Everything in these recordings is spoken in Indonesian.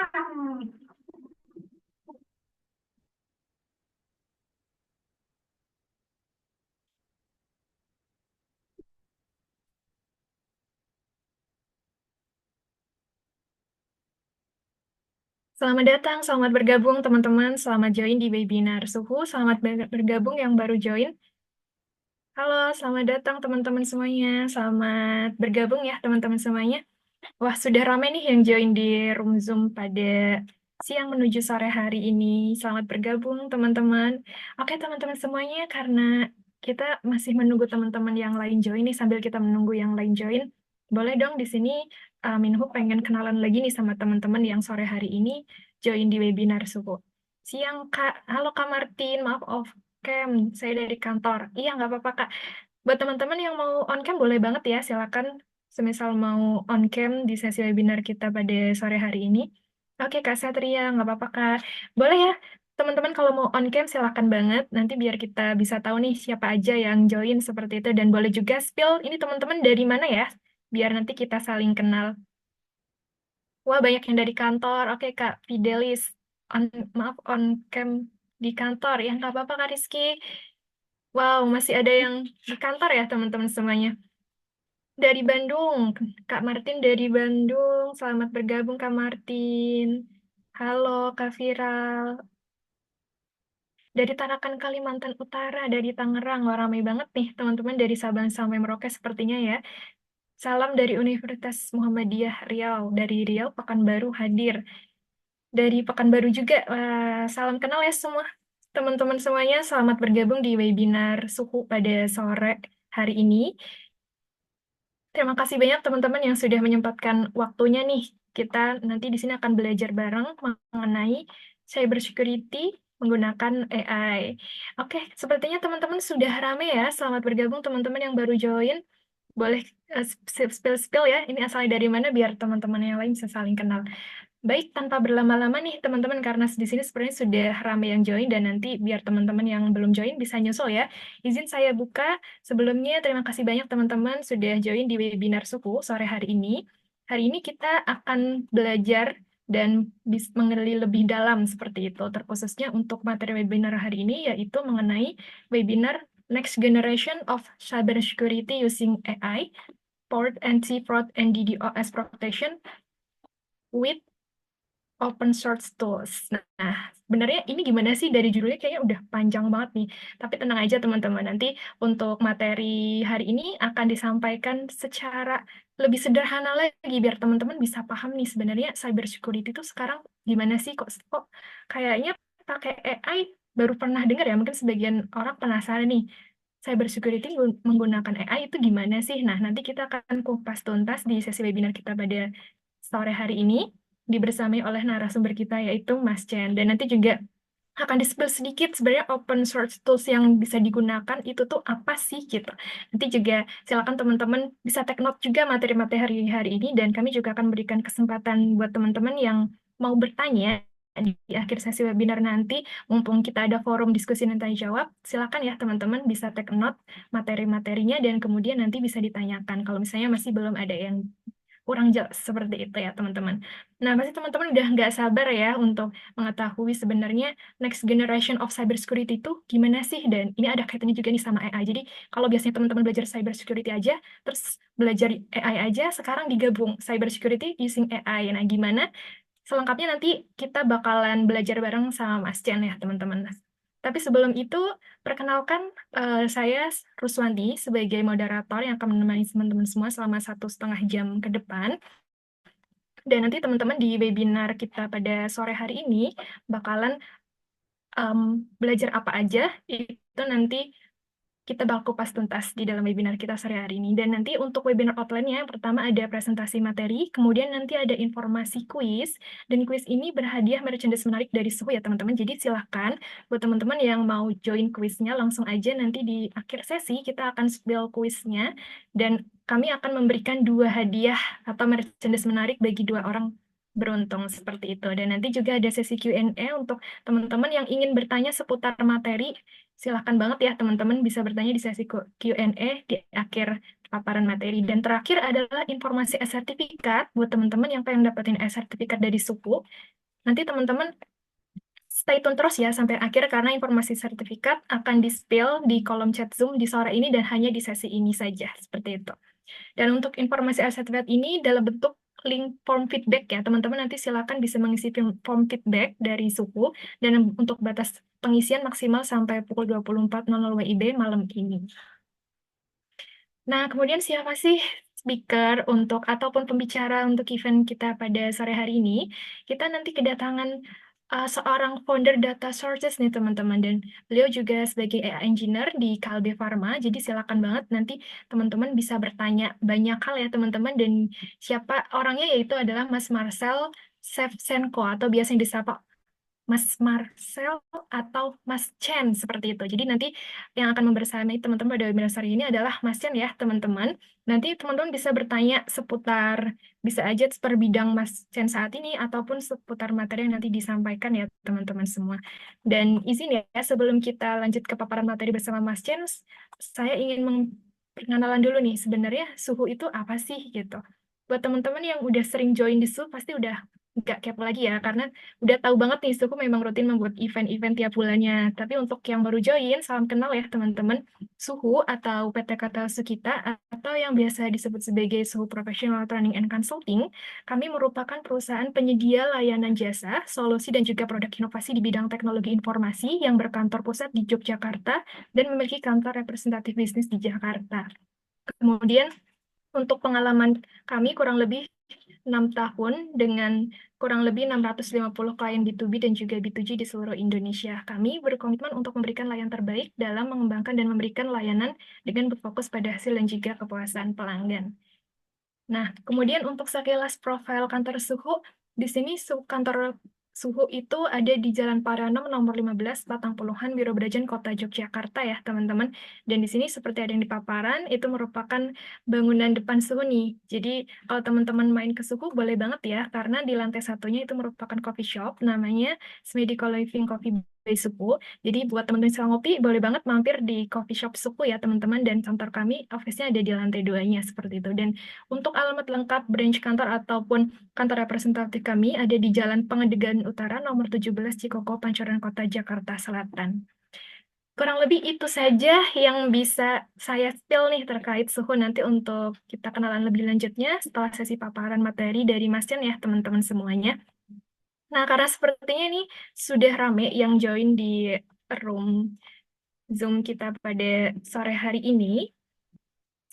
Selamat datang, selamat bergabung teman-teman, selamat join di webinar Suhu, selamat bergabung yang baru join. Halo, selamat datang teman-teman semuanya, selamat bergabung ya teman-teman semuanya. Wah, sudah ramai nih yang join di room Zoom pada siang menuju sore hari ini. Selamat bergabung teman-teman. Oke teman-teman semuanya, karena kita masih menunggu teman-teman yang lain join nih, sambil kita menunggu yang lain join, boleh dong di sini Minho pengen kenalan lagi nih sama teman-teman yang sore hari ini join di webinar Suku. Siang Kak, halo Kak Martin, maaf off cam, saya dari kantor. Iya nggak apa-apa Kak. Buat teman-teman yang mau on cam boleh banget ya, silakan. Semisal mau on cam di sesi webinar kita pada sore hari ini. Oke Kak Satria, nggak apa-apa Kak. Boleh ya, teman-teman kalau mau on cam silakan banget. Nanti biar kita bisa tahu nih siapa aja yang join seperti itu. Dan boleh juga spill, ini teman-teman dari mana ya? Biar nanti kita saling kenal. Wah, banyak yang dari kantor. Oke Kak, Fidelis. On, maaf, on cam di kantor. Ya nggak apa-apa Kak Rizky. Wow, masih ada yang di kantor ya teman-teman semuanya. Dari Bandung, Kak Martin dari Bandung. Selamat bergabung Kak Martin. Halo Kak Viral. Dari Tarakan Kalimantan Utara, dari Tangerang. Wah, ramai banget nih teman-teman dari Sabang sampai Merauke sepertinya ya. Salam dari Universitas Muhammadiyah Riau. Dari Riau, Pekanbaru hadir. Dari Pekanbaru juga. Wah, salam kenal ya semua. Teman-teman semuanya, selamat bergabung di webinar Suhu pada sore hari ini. Terima kasih banyak teman-teman yang sudah menyempatkan waktunya nih. Kita nanti di sini akan belajar bareng mengenai cyber security menggunakan AI. Oke, sepertinya teman-teman sudah rame ya. Selamat bergabung teman-teman yang baru join. Boleh spill-spill ya, ini asalnya dari mana biar teman-teman yang lain bisa saling kenal. Baik, tanpa berlama-lama nih teman-teman, karena di sini sebenarnya sudah ramai yang join dan nanti biar teman-teman yang belum join bisa nyusul ya. Izin saya buka. Sebelumnya terima kasih banyak teman-teman sudah join di webinar Suku sore hari ini. Hari ini kita akan belajar dan mengenali lebih dalam seperti itu, terkhususnya untuk materi webinar hari ini yaitu mengenai webinar Next Generation of Cybersecurity Using AI, Port Anti-Fraud and DDoS Protection with Open source tools. Nah, sebenarnya ini gimana sih dari judulnya kayaknya udah panjang banget nih. Tapi tenang aja teman-teman, nanti untuk materi hari ini akan disampaikan secara lebih sederhana lagi biar teman-teman bisa paham nih sebenarnya cyber security itu sekarang gimana sih kok kayaknya pakai AI baru pernah dengar ya. Mungkin sebagian orang penasaran nih. Cyber security menggunakan AI itu gimana sih? Nah, nanti kita akan kupas tuntas di sesi webinar kita pada sore hari ini dibersamai oleh narasumber kita yaitu Mas Chen. Dan nanti juga akan di-spill sedikit sebenarnya open source tools yang bisa digunakan itu tuh apa sih gitu. Nanti juga silakan teman-teman bisa take note juga materi-materi hari ini dan kami juga akan berikan kesempatan buat teman-teman yang mau bertanya di akhir sesi webinar nanti, mumpung kita ada forum diskusi dan tanya jawab, silakan ya teman-teman bisa take note materi-materinya dan kemudian nanti bisa ditanyakan kalau misalnya masih belum ada yang kurang jelas seperti itu ya teman-teman. Nah, pasti teman-teman udah nggak sabar ya untuk mengetahui sebenarnya next generation of cybersecurity itu gimana sih? Dan ini ada kaitannya juga nih sama AI. Jadi kalau biasanya teman-teman belajar cybersecurity aja, terus belajar AI aja, sekarang digabung cybersecurity using AI. Nah, gimana? Selengkapnya nanti kita bakalan belajar bareng sama Mas Chen ya teman-teman. Tapi sebelum itu, perkenalkan saya Ruswanti sebagai moderator yang akan menemani teman-teman semua selama 1,5 jam ke depan. Dan nanti teman-teman di webinar kita pada sore hari ini bakalan belajar apa aja, itu nanti kita bakal kupas tuntas di dalam webinar kita sore hari ini. Dan nanti untuk webinar outline-nya, yang pertama ada presentasi materi, kemudian nanti ada informasi kuis, dan kuis ini berhadiah merchandise menarik dari Suhu ya teman-teman. Jadi silahkan buat teman-teman yang mau join kuisnya, langsung aja nanti di akhir sesi kita akan spill kuisnya, dan kami akan memberikan 2 hadiah atau merchandise menarik bagi 2 orang beruntung seperti itu. Dan nanti juga ada sesi Q&A untuk teman-teman yang ingin bertanya seputar materi. Silahkan banget ya teman-teman bisa bertanya di sesi Q&A di akhir paparan materi. Dan terakhir adalah informasi e-sertifikat buat teman-teman yang pengen dapetin e-sertifikat dari Suku. Nanti teman-teman stay tune terus ya sampai akhir karena informasi sertifikat akan di-spill di kolom chat Zoom di sore ini dan hanya di sesi ini saja, seperti itu. Dan untuk informasi sertifikat ini dalam bentuk link form feedback ya, teman-teman nanti silakan bisa mengisi form feedback dari Suhu dan untuk batas pengisian maksimal sampai pukul 24.00 WIB malam ini. Nah, kemudian siapa sih speaker untuk ataupun pembicara untuk event kita pada sore hari ini? Kita nanti kedatangan seorang founder data sources nih teman-teman, dan beliau juga sebagai AI engineer di Kalbe Pharma. Jadi silakan banget nanti teman-teman bisa bertanya banyak hal ya teman-teman, dan siapa orangnya yaitu adalah Mas Marcel Shevchenko atau biasa yang disapa Mas Marcel atau Mas Chen seperti itu. Jadi nanti yang akan membersamai teman-teman pada webinar hari ini adalah Mas Chen ya teman-teman. Nanti teman-teman bisa bertanya seputar, bisa aja per bidang Mas Chen saat ini ataupun seputar materi yang nanti disampaikan ya teman-teman semua. Dan izin ya sebelum kita lanjut ke paparan materi bersama Mas Chen, saya ingin perkenalan dulu nih sebenarnya suhu itu apa sih gitu. Buat teman-teman yang udah sering join di suhu pasti udah nggak kepo lagi ya karena udah tahu banget nih, Suku memang rutin membuat event-event tiap bulannya. Tapi untuk yang baru join, salam kenal ya teman-teman. Suhu atau PT Kata Sukita atau yang biasa disebut sebagai Suhu Professional Training and Consulting, kami merupakan perusahaan penyedia layanan jasa, solusi dan juga produk inovasi di bidang teknologi informasi yang berkantor pusat di Yogyakarta dan memiliki kantor representatif bisnis di Jakarta. Kemudian untuk pengalaman kami kurang lebih 6 tahun dengan kurang lebih 650 klien B2B dan juga B2G di seluruh Indonesia. Kami berkomitmen untuk memberikan layanan terbaik dalam mengembangkan dan memberikan layanan dengan berfokus pada hasil dan juga kepuasan pelanggan. Nah, kemudian untuk sekilas profil kantor Suhu, di sini kantor Suhu itu ada di Jalan Paranem nomor 15, Batang Puluhan, Biro Brajan, Kota Yogyakarta ya, teman-teman. Dan di sini seperti ada yang di paparan, itu merupakan bangunan depan Suhu nih. Jadi kalau teman-teman main ke Suhu boleh banget ya, karena di lantai satunya itu merupakan coffee shop, namanya Smedico Living Coffee by Suhu. Jadi buat teman-teman yang suka ngopi, boleh banget mampir di coffee shop Suhu ya teman-teman, dan kantor kami, office-nya ada di lantai 2-nya seperti itu. Dan untuk alamat lengkap branch kantor ataupun kantor representatif kami ada di Jalan Pengedegan Utara nomor 17 Cikoko, Pancoran Kota, Jakarta Selatan. Kurang lebih itu saja yang bisa saya spill nih terkait suhu. Nanti untuk kita kenalan lebih lanjutnya setelah sesi paparan materi dari Mas Jan ya teman-teman semuanya. Nah, karena sepertinya nih sudah rame yang join di room Zoom kita pada sore hari ini.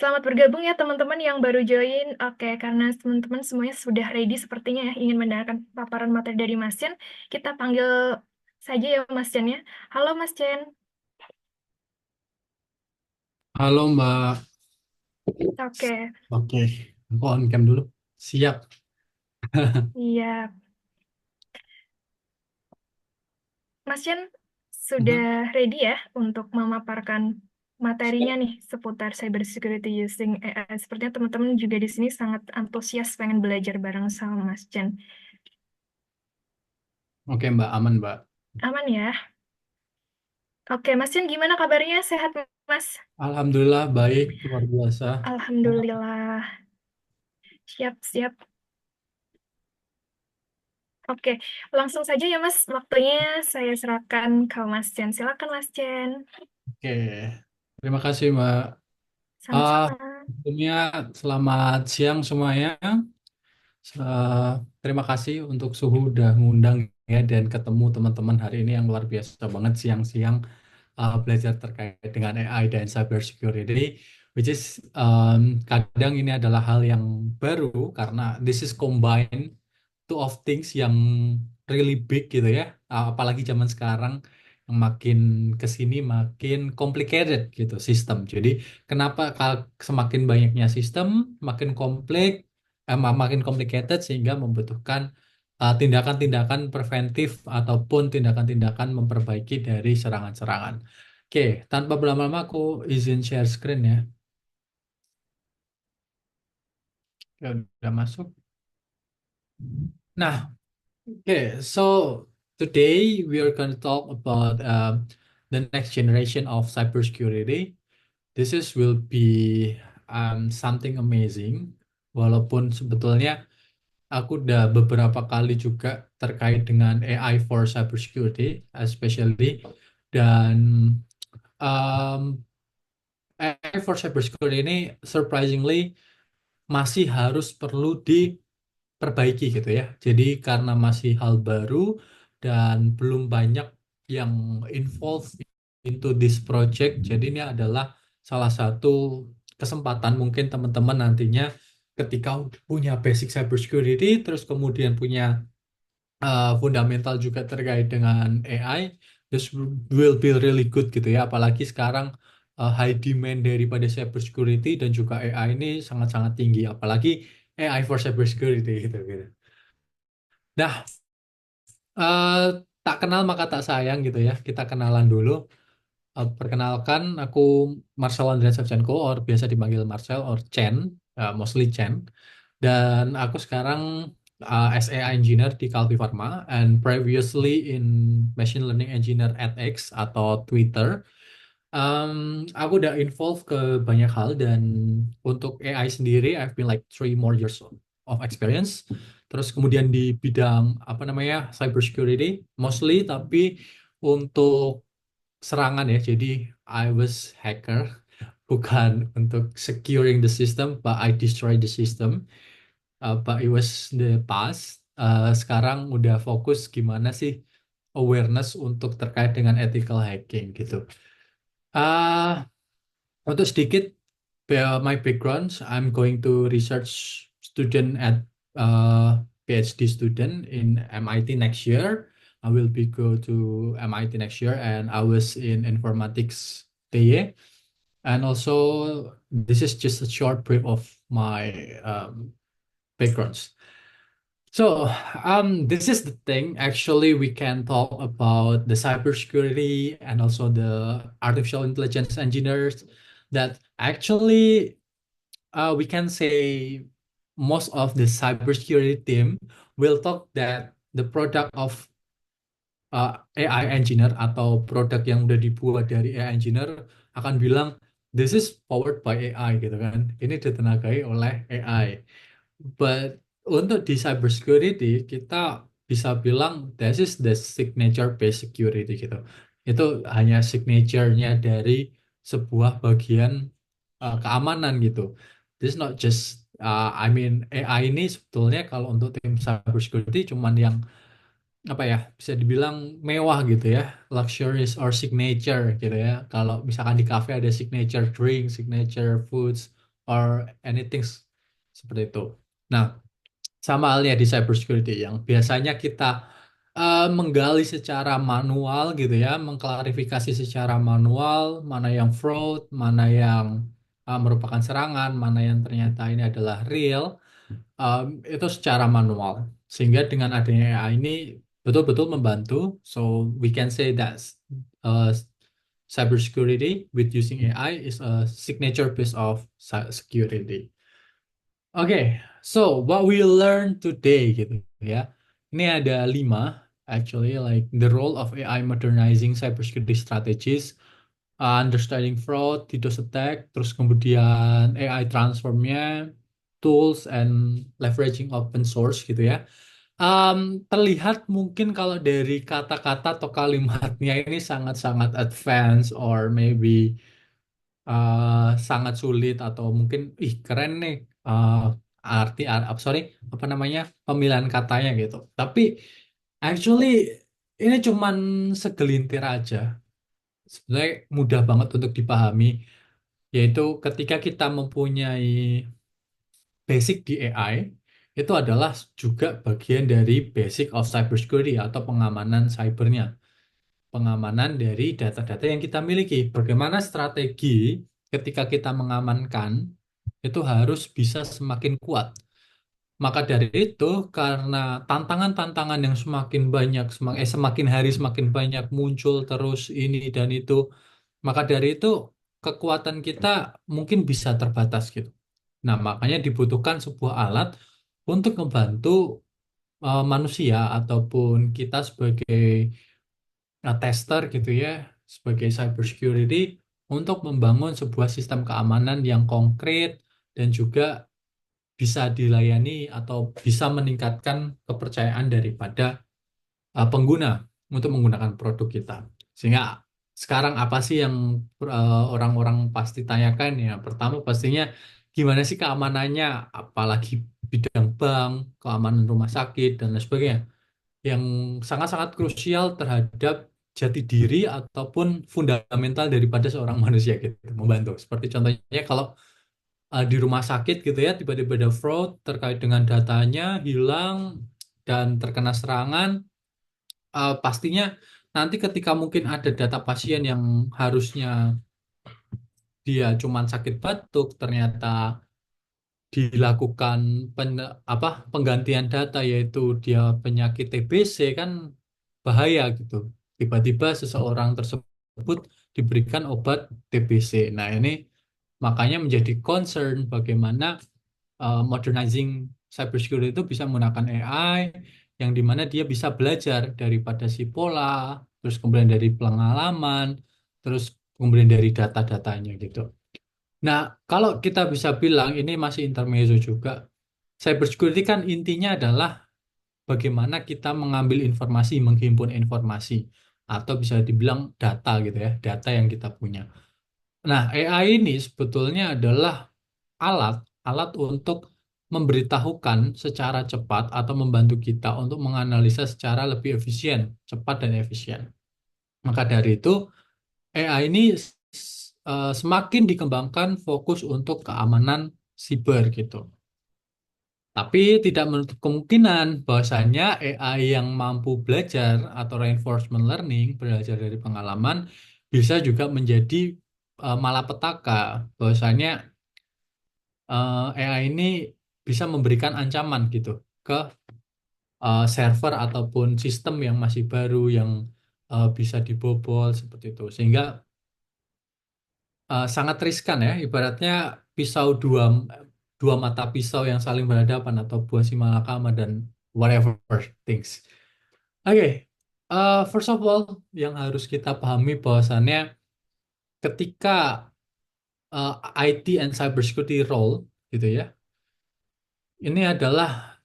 Selamat bergabung ya teman-teman yang baru join. Oke, karena teman-teman semuanya sudah ready sepertinya ya ingin mendengarkan paparan materi dari Mas Chen, kita panggil saja ya Mas Chen ya. Halo Mas Chen. Halo Mbak. Oke, Oke, aku on cam dulu. Siap. iya. Mas Chen sudah Mhm. ready ya untuk memaparkan materinya nih seputar cyber security using AI. Sepertinya teman-teman juga di sini sangat antusias pengen belajar bareng sama Mas Chen. Oke Mbak, aman Mbak. Aman ya? Oke, Mas Chen gimana kabarnya? Sehat Mas? Alhamdulillah baik, luar biasa. Alhamdulillah. Siap, siap. Oke, langsung saja ya Mas. Waktunya saya serahkan ke Mas Chen. Silakan Mas Chen. Oke, terima kasih Mbak. Ah, Sama-sama. sebelumnya selamat siang semuanya. Terima kasih untuk Suhu udah ngundang ya dan ketemu teman-teman hari ini yang luar biasa banget siang-siang belajar terkait dengan AI dan cyber security, which is kadang ini adalah hal yang baru karena this is combined two of things yang really big gitu ya. Apalagi zaman sekarang yang makin kesini makin complicated gitu sistem. Jadi kenapa semakin banyaknya sistem makin makin complicated sehingga membutuhkan tindakan-tindakan preventif ataupun tindakan-tindakan memperbaiki dari serangan-serangan. Oke, tanpa berlama-lama aku izin share screen ya. Ya udah masuk. Nah, okay, so today we are going to talk about the next generation of cybersecurity. This is will be something amazing. Walaupun sebetulnya aku udah beberapa kali juga terkait dengan AI for cybersecurity, especially dan um, AI for cybersecurity ini surprisingly masih harus perlu diperbaiki gitu ya. Jadi karena masih hal baru dan belum banyak yang involved into this project, jadi ini adalah salah satu kesempatan mungkin teman-teman nantinya ketika punya basic cybersecurity, terus kemudian punya fundamental juga terkait dengan AI, this will be really good gitu ya. Apalagi sekarang high demand daripada cybersecurity dan juga AI ini sangat-sangat tinggi. Apalagi AI for cybersecurity gitu gitu. Nah, eh, tak kenal maka tak sayang gitu ya. Kita kenalan dulu. Perkenalkan, aku Marcel Andreas Savchenko, or biasa dipanggil Marcel, or Chen, mostly Chen. Dan aku sekarang as AI engineer di Kalti Pharma, and previously in machine learning engineer at X atau Twitter. Aku udah involve ke banyak hal dan untuk AI sendiri, I've been like 3 more years of experience. Terus kemudian di bidang apa namanya cybersecurity mostly, tapi untuk serangan ya. Jadi I was hacker, bukan untuk securing the system, but I destroy the system. But it was the past. Sekarang udah fokus gimana sih awareness untuk terkait dengan ethical hacking gitu. Ah, untuk sedikit my background, I'm going to research student at PhD student in MIT next year. I will be go to MIT next year, and I was in informatics TY. And also, this is just a short brief of my backgrounds. So, this is the thing. Actually, we can talk about the cybersecurity and also the artificial intelligence engineers that actually we can say most of the cybersecurity team will talk that the product of AI engineer atau produk yang udah dibuat dari AI engineer akan bilang this is powered by AI gitu kan. Ini ditenagai oleh AI. But untuk di cybersecurity kita bisa bilang this is the signature based security gitu. Itu hanya signature-nya dari sebuah bagian keamanan gitu. This is not just I mean AI ini sebetulnya kalau untuk tim cybersecurity cuman yang apa ya bisa dibilang mewah gitu ya, luxurious or signature gitu ya. Kalau misalkan di cafe ada signature drink, signature foods or anything seperti itu. Nah, sama halnya di cybersecurity yang biasanya kita menggali secara manual gitu ya, mengklarifikasi secara manual mana yang fraud, mana yang merupakan serangan, mana yang ternyata ini adalah real, itu secara manual. Sehingga dengan adanya AI ini betul-betul membantu. So we can say that uh, cybersecurity with using AI is a signature piece of security. Oke, so what we learn today gitu ya. Ini ada 5 actually like the role of AI modernizing cybersecurity strategies, understanding fraud, DDoS attack, terus kemudian AI transformnya, tools and leveraging open source gitu ya. Terlihat mungkin kalau dari kata-kata atau kalimatnya ini sangat-sangat advance or maybe sangat sulit atau mungkin ih keren nih sorry apa namanya pemilihan katanya gitu. Tapi actually ini cuman segelintir aja. Sebenarnya mudah banget untuk dipahami, yaitu ketika kita mempunyai basic di AI, itu adalah juga bagian dari basic of cybersecurity atau pengamanan cybernya, pengamanan dari data-data yang kita miliki. Bagaimana strategi ketika kita mengamankan itu harus bisa semakin kuat. Maka dari itu, karena tantangan-tantangan yang semakin banyak, semakin hari semakin banyak muncul terus ini dan itu, maka dari itu kekuatan kita mungkin bisa terbatas gitu. Nah, makanya dibutuhkan sebuah alat untuk membantu manusia ataupun kita sebagai tester gitu ya, sebagai cybersecurity untuk membangun sebuah sistem keamanan yang konkret dan juga bisa dilayani atau bisa meningkatkan kepercayaan daripada pengguna untuk menggunakan produk kita. Sehingga sekarang apa sih yang orang-orang pasti tanyakan ya? Pertama pastinya gimana sih keamanannya, apalagi bidang bank, keamanan rumah sakit dan lain sebagainya, yang sangat-sangat krusial terhadap jati diri ataupun fundamental daripada seorang manusia gitu, membantu. Seperti contohnya kalau di rumah sakit gitu ya, tiba-tiba ada fraud terkait dengan datanya hilang dan terkena serangan, pastinya nanti ketika mungkin ada data pasien yang harusnya dia cuman sakit batuk, ternyata dilakukan apa penggantian data yaitu dia penyakit TBC, kan bahaya gitu. Tiba-tiba seseorang tersebut diberikan obat TBC. Nah, ini makanya menjadi concern bagaimana modernizing cybersecurity itu bisa menggunakan AI yang dimana dia bisa belajar daripada si pola, terus kemudian dari pengalaman, terus kemudian dari data-datanya gitu. Nah, kalau kita bisa bilang ini masih intermezzo juga, cybersecurity kan intinya adalah bagaimana kita mengambil informasi, menghimpun informasi, atau bisa dibilang data gitu ya, data yang kita punya. Nah, AI ini sebetulnya adalah alat, alat untuk memberitahukan secara cepat atau membantu kita untuk menganalisa secara lebih efisien, cepat dan efisien. Maka dari itu, AI ini semakin dikembangkan fokus untuk keamanan siber gitu. Tapi tidak menutup kemungkinan bahwasanya AI yang mampu belajar atau reinforcement learning, belajar dari pengalaman, bisa juga menjadi malapetaka. Bahwasanya AI ini bisa memberikan ancaman gitu ke server ataupun sistem yang masih baru yang bisa dibobol seperti itu. Sehingga sangat riskan ya, ibaratnya pisau dua mata pisau yang saling berhadapan atau buah si malakama dan whatever things. Oke, first of all yang harus kita pahami bahwasannya ketika IT and cybersecurity role gitu ya, ini adalah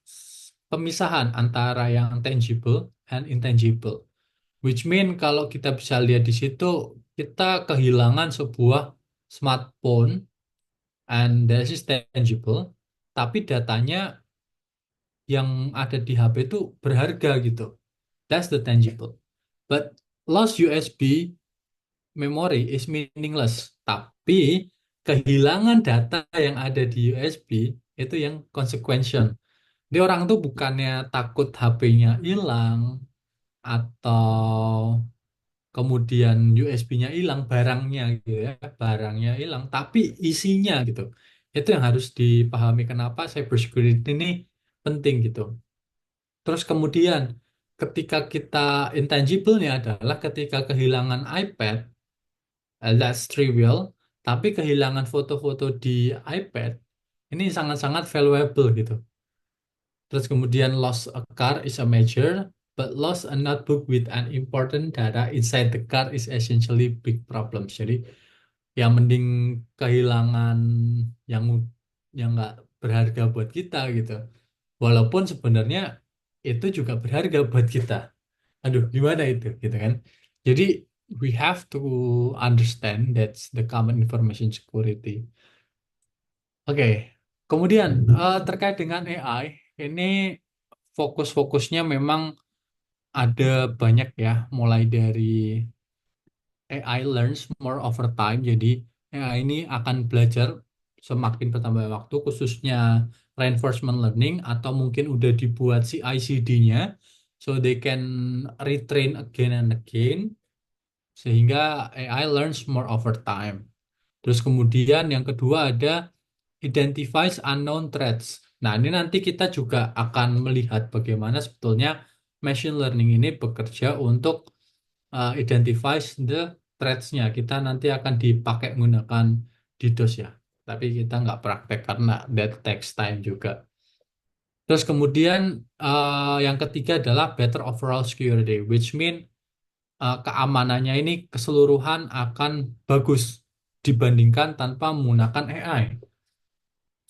pemisahan antara yang tangible and intangible. Which mean kalau kita bisa lihat di situ, kita kehilangan sebuah smartphone and that is tangible, tapi datanya yang ada di HP itu berharga gitu. That's the tangible. But lost USB memory is meaningless. Tapi kehilangan data yang ada di USB itu yang consequential. Dia orang tuh bukannya takut HP-nya hilang atau kemudian USB-nya hilang, barangnya gitu ya, barangnya hilang, tapi isinya gitu. Itu yang harus dipahami kenapa cybersecurity ini penting gitu. Terus kemudian ketika kita intangible-nya adalah ketika kehilangan iPad, that's trivial, tapi kehilangan foto-foto di iPad ini sangat-sangat valuable gitu. Terus kemudian lost a car is a major, but lost a notebook with an important data inside the car is essentially big problem. Jadi yang mending kehilangan yang yang nggak berharga buat kita gitu. Walaupun sebenarnya itu juga berharga buat kita. Aduh, gimana itu gitu kan? Jadi we have to understand that's the common information security. Oke, kemudian terkait dengan AI, ini fokus-fokusnya memang ada banyak ya, mulai dari AI learns more over time, jadi AI ini akan belajar semakin bertambah waktu, khususnya reinforcement learning, atau mungkin udah dibuat CI/CD-nya, so they can retrain again and again, sehingga AI learns more over time. Terus kemudian yang kedua ada identifies unknown threats. Nah, ini nanti kita juga akan melihat bagaimana sebetulnya machine learning ini bekerja untuk identifies the threats-nya. Kita nanti akan dipakai menggunakan DDoS ya. Tapi kita nggak praktek karena that takes time juga. Terus kemudian yang ketiga adalah better overall security, which mean keamanannya ini keseluruhan akan bagus dibandingkan tanpa menggunakan AI.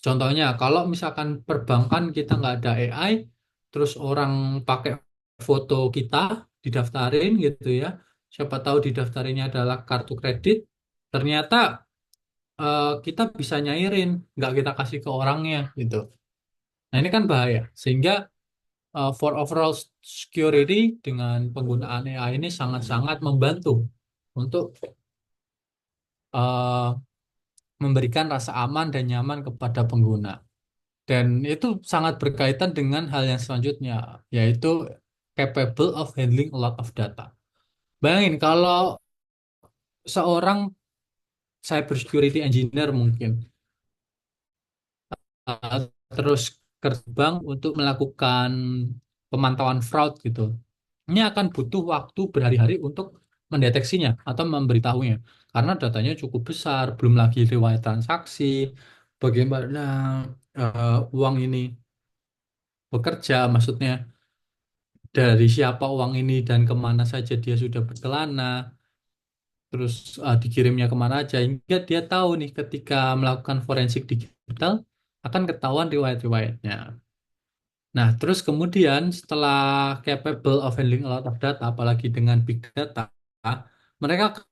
Contohnya, kalau misalkan perbankan kita nggak ada AI, terus orang pakai foto kita didaftarin gitu ya, siapa tahu didaftarinnya adalah kartu kredit, ternyata kita bisa nyairin, nggak kita kasih ke orangnya gitu. Nah ini kan bahaya, sehingga for overall security dengan penggunaan AI ini sangat-sangat membantu untuk eh, memberikan rasa aman dan nyaman kepada pengguna. Dan itu sangat berkaitan dengan hal yang selanjutnya, yaitu capable of handling a lot of data. Bayangin kalau seorang cybersecurity engineer mungkin uh, terus terbang untuk melakukan pemantauan fraud gitu. Ini akan butuh waktu berhari-hari untuk mendeteksinya atau memberitahunya. Karena datanya cukup besar, belum lagi riwayat transaksi, bagaimana uang ini bekerja, maksudnya dari siapa uang ini dan kemana saja dia sudah berkelana, terus dikirimnya kemana aja, hingga dia tahu nih ketika melakukan forensik digital akan ketahuan riwayat-riwayatnya. Nah, terus kemudian setelah capable of handling a lot of data, apalagi dengan big data, mereka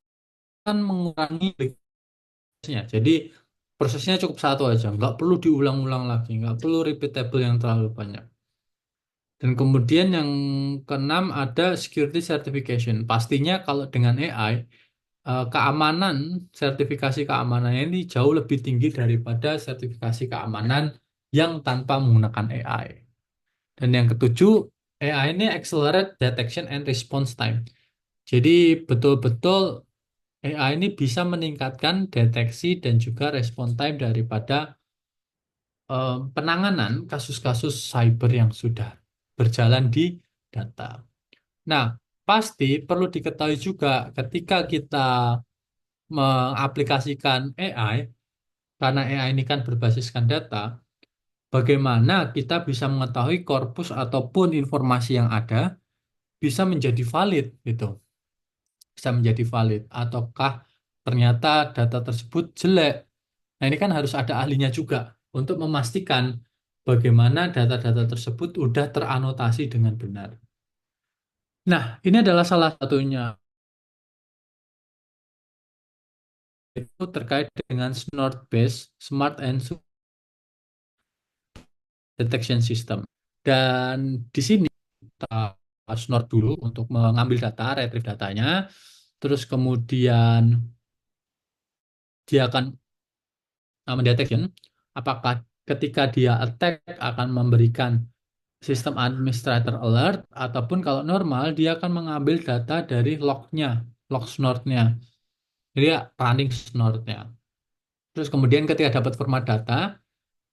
akan mengurangi prosesnya. Jadi prosesnya cukup satu aja, nggak perlu diulang-ulang lagi, nggak perlu repeatable yang terlalu banyak. Dan kemudian yang keenam ada security certification. Pastinya kalau dengan AI, keamanan, sertifikasi keamanannya ini jauh lebih tinggi daripada sertifikasi keamanan yang tanpa menggunakan AI. Dan yang ketujuh, AI ini accelerate detection and response time. Jadi betul-betul AI ini bisa meningkatkan deteksi dan juga respon time daripada penanganan kasus-kasus cyber yang sudah berjalan di data. Nah, pasti perlu diketahui juga ketika kita mengaplikasikan AI, karena AI ini kan berbasiskan data, bagaimana kita bisa mengetahui korpus ataupun informasi yang ada bisa menjadi valid gitu, bisa menjadi valid, ataukah ternyata data tersebut jelek. Nah, ini kan harus ada ahlinya juga untuk memastikan bagaimana data-data tersebut udah teranotasi dengan benar. Nah, ini adalah salah satunya, itu terkait dengan snort based smart and detection system. Dan di sini kita snort dulu untuk mengambil data, retrieve datanya, terus kemudian dia akan mendetection apakah ketika dia attack akan memberikan sistem administrator alert, ataupun kalau normal dia akan mengambil data dari lognya, log snort-nya, jadi ya, running snort-nya. Terus kemudian ketika dapat format data,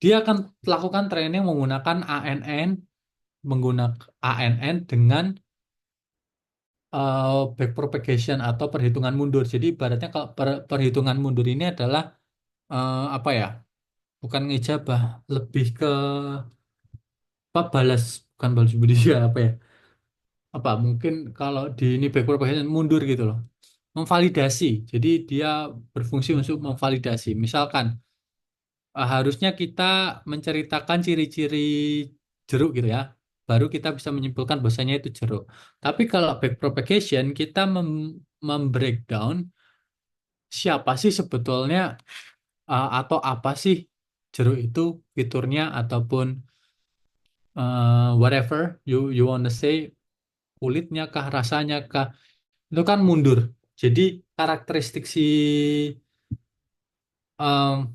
dia akan lakukan training menggunakan ANN, menggunakan ANN dengan backpropagation atau perhitungan mundur. Jadi ibaratnya kalau perhitungan mundur ini adalah apa ya? Bukan ngejabah, lebih ke apa balas, bukan balas budi ya, apa ya? Apa mungkin kalau di ini backpropagation mundur gitu loh. Memvalidasi. Jadi dia berfungsi untuk memvalidasi. Misalkan harusnya kita menceritakan ciri-ciri jeruk gitu ya. Baru kita bisa menyimpulkan bahwasanya itu jeruk. Tapi kalau backpropagation kita membreakdown siapa sih sebetulnya atau apa sih jeruk itu, fiturnya ataupun whatever you wanna say, kulitnya kah, rasanya kah, itu kan mundur. Jadi karakteristik si em,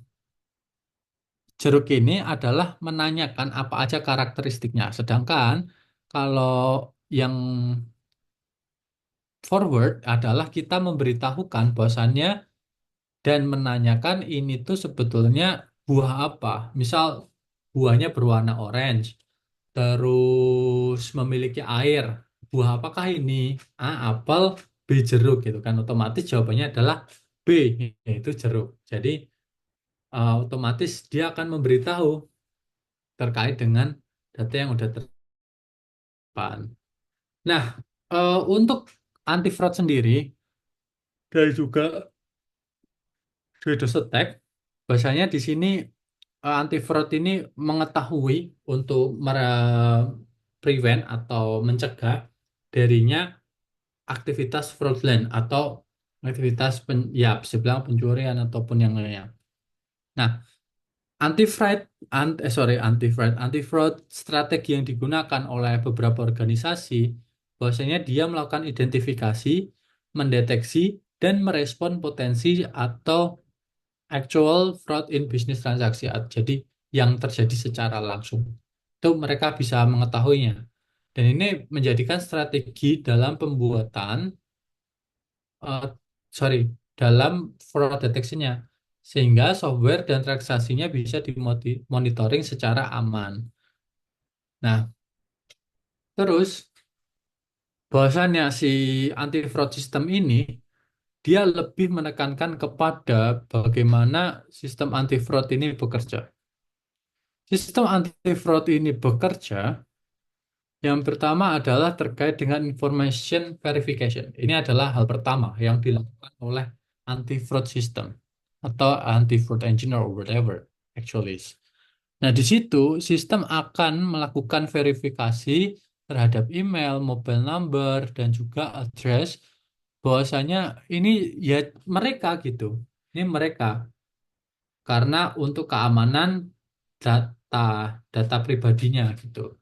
jeruk ini adalah menanyakan apa aja karakteristiknya. Sedangkan kalau yang forward adalah kita memberitahukan bahwasannya dan menanyakan ini tuh sebetulnya buah apa. Misal buahnya berwarna orange, terus memiliki air. Buah apakah ini? A, apel, B, jeruk gitu kan. Otomatis jawabannya adalah B, yaitu jeruk. Jadi otomatis dia akan memberitahu terkait dengan data yang udah terdepan. Nah, untuk anti fraud sendiri dan juga DDoS attack, bahasanya di sini anti fraud ini mengetahui untuk prevent atau mencegah darinya aktivitas fraudulent atau aktivitas ya bisa bilang pencurian ataupun yang lainnya. Nah, anti fraud strategi yang digunakan oleh beberapa organisasi bahwasanya dia melakukan identifikasi, mendeteksi dan merespon potensi atau actual fraud in business transaksi. Jadi yang terjadi secara langsung. Itu mereka bisa mengetahuinya. Dan ini menjadikan strategi dalam pembuatan eh, sorry, dalam fraud detection-nya. Sehingga software dan transaksinya bisa dimonitoring secara aman. Nah, terus bahwasannya si anti fraud system ini dia lebih menekankan kepada bagaimana sistem anti fraud ini bekerja. Sistem anti fraud ini bekerja yang pertama adalah terkait dengan information verification. Ini adalah hal pertama yang dilakukan oleh anti fraud system atau anti fraud engineer or whatever actually is. Nah, di situ sistem akan melakukan verifikasi terhadap email, mobile number, dan juga address bahwasanya ini ya mereka gitu. Ini mereka karena untuk keamanan data data pribadinya gitu.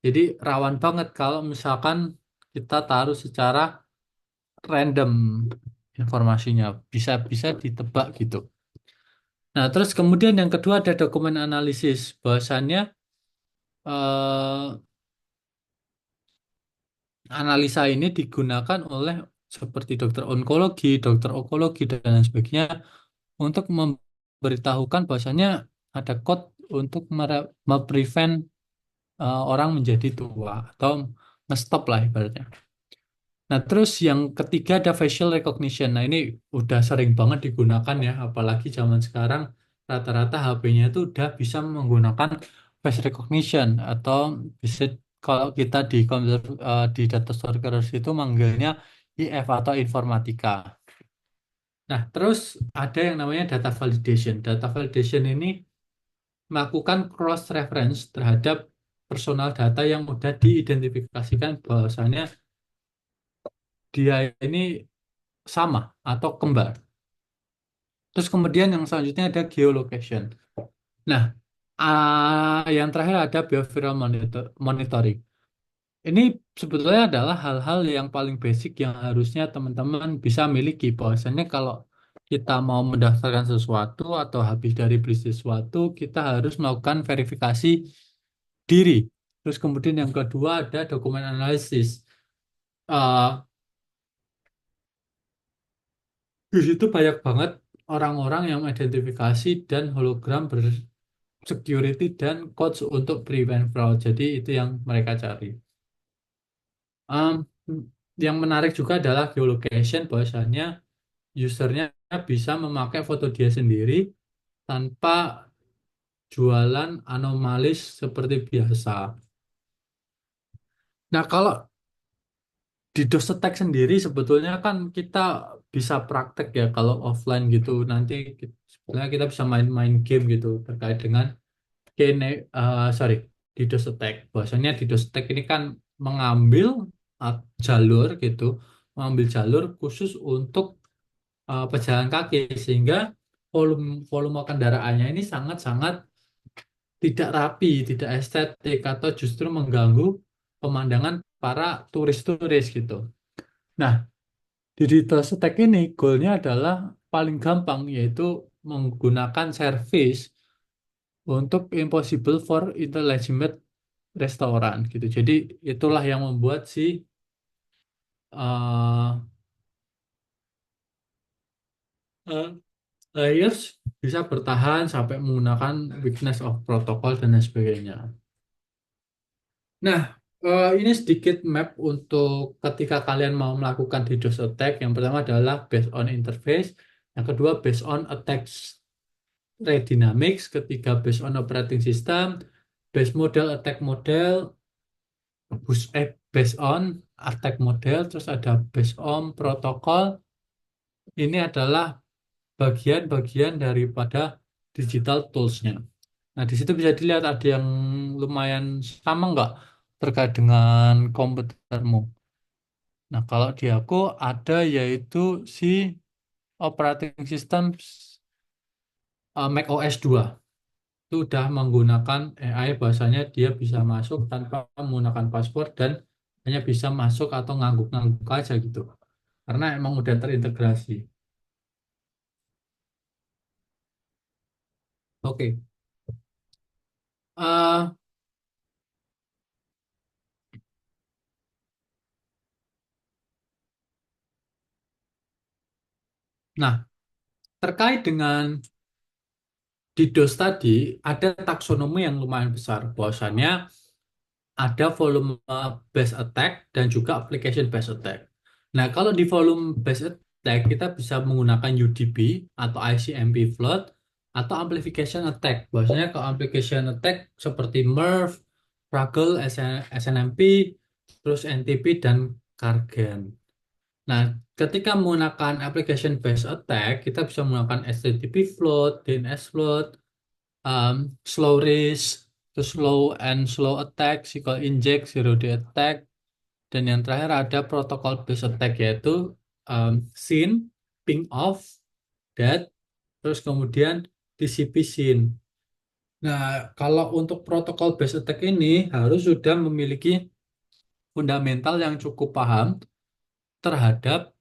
Jadi rawan banget kalau misalkan kita taruh secara random informasinya bisa bisa ditebak gitu. Nah, terus kemudian yang kedua ada dokumen analisis bahwasannya eh, analisa ini digunakan oleh seperti dokter onkologi dan lain sebagainya untuk memberitahukan bahwasannya ada code untuk prevent orang menjadi tua atau nge-stop lah ibaratnya. Nah, terus yang ketiga ada facial recognition. Nah, ini udah sering banget digunakan ya, apalagi zaman sekarang rata-rata HP-nya itu udah bisa menggunakan face recognition atau bisa kalau kita di komputer di data storage itu manggilnya IF atau informatika. Nah, terus ada yang namanya data validation. Data validation ini melakukan cross reference terhadap personal data yang udah diidentifikasikan bahwasannya dia ini sama atau kembar. Terus kemudian yang selanjutnya ada geolocation. Nah, yang terakhir ada behavioral monitoring. Ini sebetulnya adalah hal-hal yang paling basic yang harusnya teman-teman bisa miliki. Bahwasannya kalau kita mau mendaftarkan sesuatu atau habis dari beli sesuatu, kita harus melakukan verifikasi diri. Terus kemudian yang kedua ada dokumen analisis. Eh, di situ banyak banget orang-orang yang identifikasi dan hologram bersecurity dan codes untuk prevent fraud. Jadi itu yang mereka cari. Em, yang menarik juga adalah geolocation, bahwasannya usernya bisa memakai foto dia sendiri tanpa jualan anomalis seperti biasa. Nah, kalau di Dostetek sendiri sebetulnya kan kita bisa praktek ya kalau offline gitu. Nanti sebenarnya kita bisa main-main game gitu terkait dengan sorry, di Dostetek. Bahwasanya di Dostetek ini kan mengambil uh, jalur gitu, mengambil jalur khusus untuk pejalan kaki sehingga volume volume kendaraannya ini sangat-sangat tidak rapi, tidak estetik atau justru mengganggu pemandangan para turis-turis gitu. Nah, di Digital Stack ini goalnya adalah paling gampang yaitu menggunakan service untuk impossible for illegitimate restoran gitu. Jadi itulah yang membuat si uh, uh, layers bisa bertahan sampai menggunakan weakness of protocol dan lain sebagainya. Nah, ini sedikit map untuk ketika kalian mau melakukan DDoS attack. Yang pertama adalah based on interface, yang kedua based on attack rate dynamics, ketiga based on operating system, based model attack model, based on attack model, terus ada based on protokol. Ini adalah bagian-bagian daripada digital tools-nya. Nah, di situ bisa dilihat ada yang lumayan sama nggak terkait dengan komputermu. Nah, kalau di aku ada yaitu si operating system Mac OS 2. Itu udah menggunakan AI, bahwasanya dia bisa masuk tanpa menggunakan password dan hanya bisa masuk atau ngangguk-ngangguk aja gitu. Karena emang udah terintegrasi. Oke. Eh, nah, terkait dengan DDoS tadi, ada taksonomi yang lumayan besar. Bahwasannya ada volume based attack dan juga application based attack. Nah, kalau di volume based attack kita bisa menggunakan UDP atau ICMP flood atau amplification attack. Bahwasanya kalau amplification attack seperti MERV, Fraggle, SNMP, terus NTP dan Kargen. Nah, ketika menggunakan application based attack, kita bisa menggunakan HTTP float, DNS float, um, slow race, terus slow and slow attack, SQL inject, zero day attack, dan yang terakhir ada protokol based attack yaitu SYN, ping off, that, terus kemudian TCP SYN. Nah, kalau untuk protokol based attack ini harus sudah memiliki fundamental yang cukup paham terhadap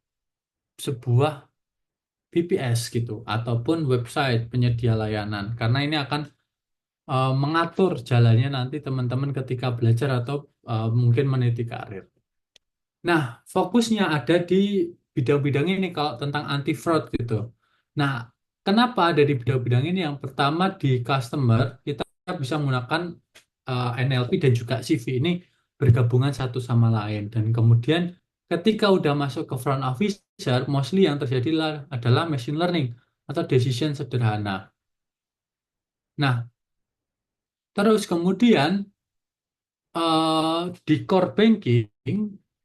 sebuah VPS gitu ataupun website penyedia layanan, karena ini akan mengatur jalannya nanti teman-teman ketika belajar atau mungkin meniti karir. Nah, fokusnya ada di bidang-bidang ini kalau tentang anti fraud gitu. Nah, kenapa ada di bidang-bidang ini? Yang pertama di customer kita bisa menggunakan NLP dan juga CV ini bergabungan satu sama lain, dan kemudian ketika udah masuk ke front officer, mostly yang terjadi adalah machine learning atau decision sederhana. Nah, terus kemudian di core banking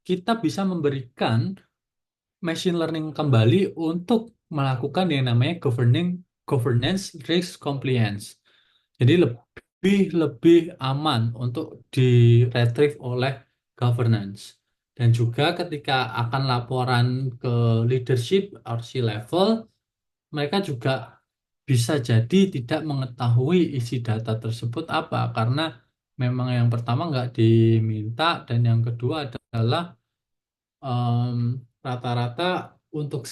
kita bisa memberikan machine learning kembali untuk melakukan yang namanya governance risk compliance. Jadi lebih lebih aman untuk di retrieve oleh governance. Dan juga ketika akan laporan ke leadership or C-level, mereka juga bisa jadi tidak mengetahui isi data tersebut apa, karena memang yang pertama nggak diminta, dan yang kedua adalah em, rata-rata untuk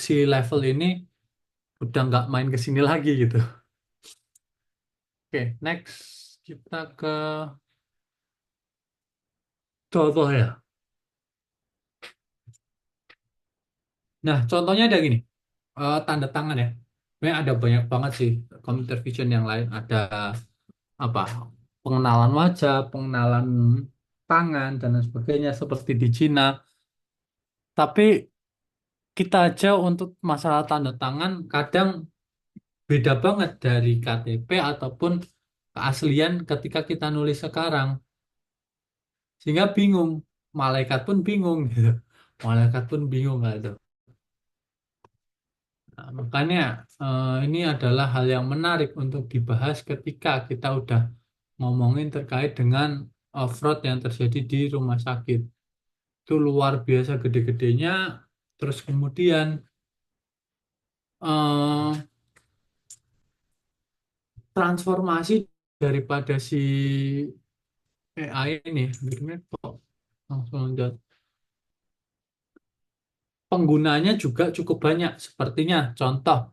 si level ini udah nggak main ke sini lagi gitu. Oke, next kita ke contoh ya. Nah, contohnya ada gini, tanda tangan ya. Sebenarnya ada banyak banget sih computer vision yang lain. Ada apa? Pengenalan wajah, pengenalan tangan dan lain sebagainya seperti di Cina. Tapi kita aja untuk masalah tanda tangan kadang beda banget dari KTP ataupun keaslian ketika kita nulis sekarang. Sehingga bingung, malaikat pun bingung gitu. Malaikat pun bingung nggak tuh. Nah, makanya ini adalah hal yang menarik untuk dibahas ketika kita udah ngomongin terkait dengan fraud yang terjadi di rumah sakit. Itu luar biasa gede-gedenya. Terus kemudian eh, transformasi daripada si AI ini, bikinnya kok langsung loncat. Penggunanya juga cukup banyak. Sepertinya contoh,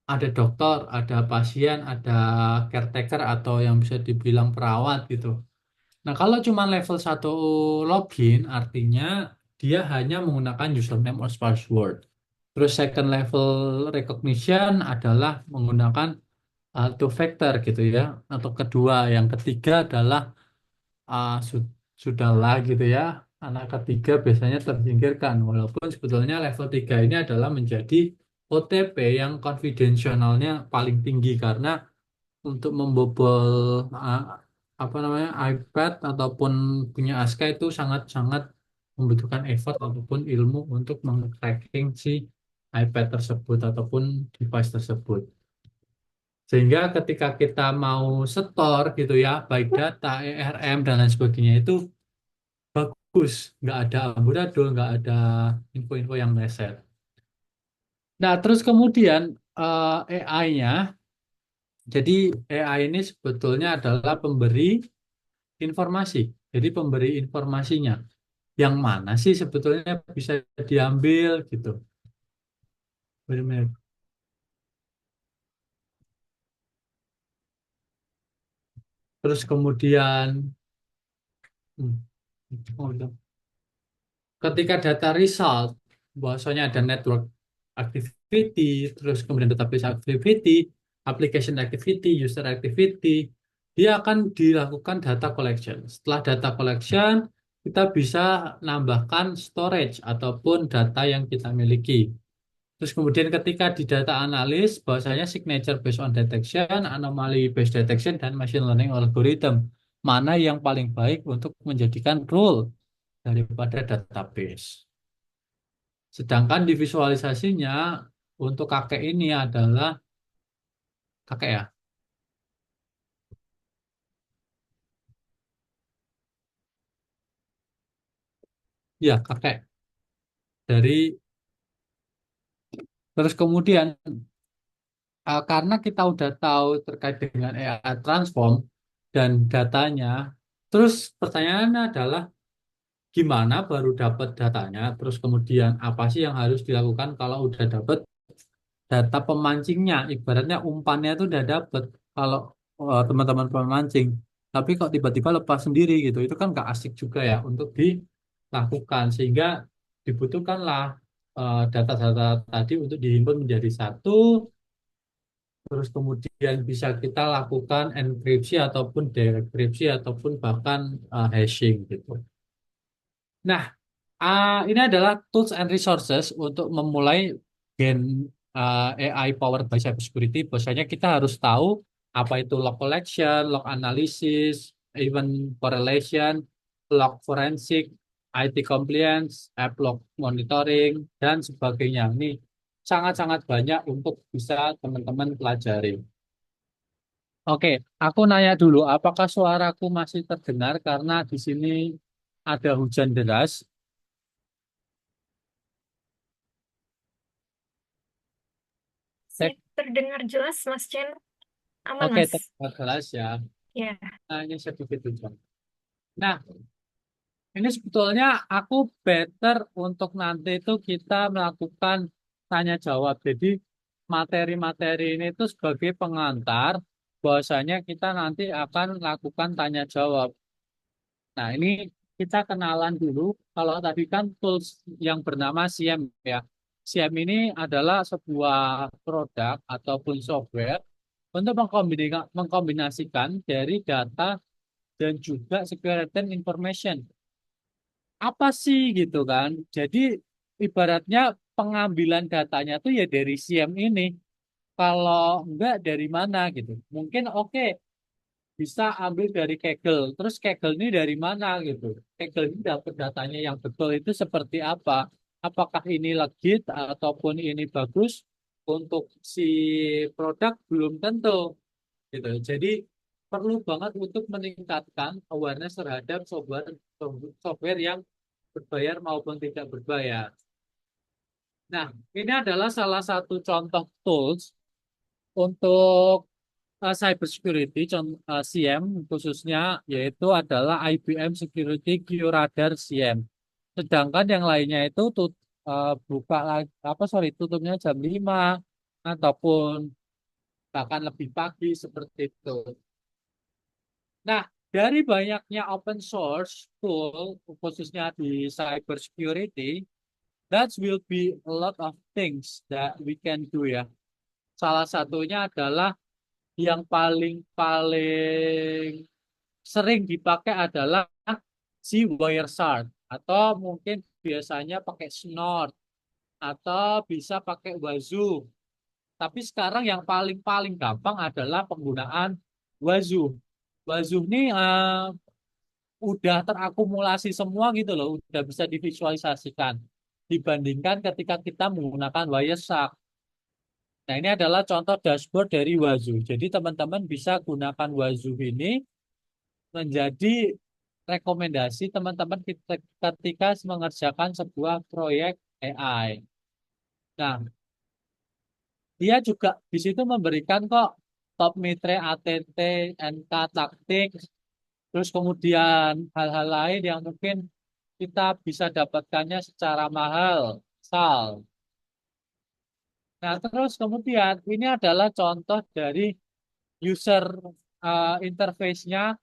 ada dokter, ada pasien, ada caretaker atau yang bisa dibilang perawat gitu. Nah, kalau cuma level satu login, artinya dia hanya menggunakan username or password. Terus second level recognition adalah menggunakan two factor gitu ya. Atau kedua, yang ketiga adalah sudahlah gitu ya. Anak ketiga biasanya tersingkirkan. Walaupun sebetulnya level 3 ini adalah menjadi OTP yang konfidensialnya paling tinggi, karena untuk membobol uh, apa namanya iPad ataupun punya Aska itu sangat-sangat membutuhkan effort ataupun ilmu untuk meng-cracking si iPad tersebut ataupun device tersebut. Sehingga ketika kita mau setor gitu ya, baik data, ERM, dan lain sebagainya itu bagus. Nggak ada amburadul, nggak ada info-info yang meleset. Nah, terus kemudian AI-nya, jadi AI ini sebetulnya adalah pemberi informasi. Jadi pemberi informasinya. Yang mana sih sebetulnya bisa diambil gitu. Benar-benar. Terus kemudian hmm, oh, udah. Ketika data result, bahwasanya ada network activity, terus kemudian database activity, application activity, user activity, dia akan dilakukan data collection. Setelah data collection, kita bisa nambahkan storage ataupun data yang kita miliki. Terus kemudian ketika di data analis, bahwasanya signature based on detection, anomaly based detection, dan machine learning algorithm. Mana yang paling baik untuk menjadikan rule daripada database. Sedangkan di visualisasinya untuk kakek ini adalah kakek ya. Ya, kakek. Dari terus kemudian karena kita udah tahu terkait dengan AI transform dan datanya, terus pertanyaannya adalah gimana baru dapat datanya, terus kemudian apa sih yang harus dilakukan kalau udah dapat data pemancingnya, ibaratnya umpannya itu udah dapet kalau teman-teman pemancing, tapi kok tiba-tiba lepas sendiri gitu, itu kan nggak asik juga ya untuk dilakukan, sehingga dibutuhkanlah data-data tadi untuk dihimpun menjadi satu, terus kemudian bisa kita lakukan enkripsi ataupun dekripsi ataupun bahkan hashing gitu. Nah, ini adalah tools and resources untuk memulai gen AI powered by cybersecurity. Biasanya kita harus tahu apa itu log collection, log analysis, event correlation, log forensik, IT compliance, app log monitoring, dan sebagainya. Ini sangat-sangat banyak untuk bisa teman-teman pelajari. Oke, aku nanya dulu, apakah suaraku masih terdengar karena di sini ada hujan deras? Masih terdengar jelas, Mas Chen? Aman, Oke, Mas? terdengar jelas ya. Ya. Nah, ini sedikit hujan. Nah, ini sebetulnya aku better untuk nanti itu kita melakukan tanya jawab. Jadi materi-materi ini itu sebagai pengantar bahwasanya kita nanti akan lakukan tanya jawab. Nah, ini kita kenalan dulu. Kalau tadi kan tools yang bernama SIEM ya. SIEM ini adalah sebuah produk ataupun software untuk mengkombinasikan dari data dan juga security information. Apa sih gitu kan? Jadi ibaratnya pengambilan datanya tuh ya dari SIEM ini. Kalau enggak dari mana gitu. Mungkin oke bisa ambil dari Kaggle. Terus Kaggle ini dari mana gitu. Kaggle ini dapat datanya yang betul itu seperti apa? Apakah ini legit ataupun ini bagus untuk si produk belum tentu gitu. Jadi perlu banget untuk meningkatkan awareness terhadap software yang berbayar maupun tidak berbayar. Nah, ini adalah salah satu contoh tools untuk cybersecurity, SIEM khususnya, yaitu adalah IBM Security QRadar SIEM. Sedangkan yang lainnya itu buka lagi, tutupnya jam 5 ataupun bahkan lebih pagi seperti itu. Nah, dari banyaknya open source tool, khususnya di cyber security, that will be a lot of things that we can do ya. Salah satunya adalah yang paling-paling sering dipakai adalah si Wireshark atau mungkin biasanya pakai Snort atau bisa pakai Wazoo. Tapi sekarang yang paling-paling gampang adalah penggunaan Wazoo. Wazoo ini udah terakumulasi semua gitu loh, udah bisa divisualisasikan dibandingkan ketika kita menggunakan Wireshark. Nah, ini adalah contoh dashboard dari Wazoo. Jadi teman-teman bisa gunakan Wazoo ini menjadi rekomendasi teman-teman ketika mengerjakan sebuah proyek AI. Nah, dia juga di situ memberikan kok top mitre ATT, NK taktik, terus kemudian hal-hal lain yang mungkin kita bisa dapatkannya secara mahal. Misal. Nah, terus kemudian ini adalah contoh dari user interface-nya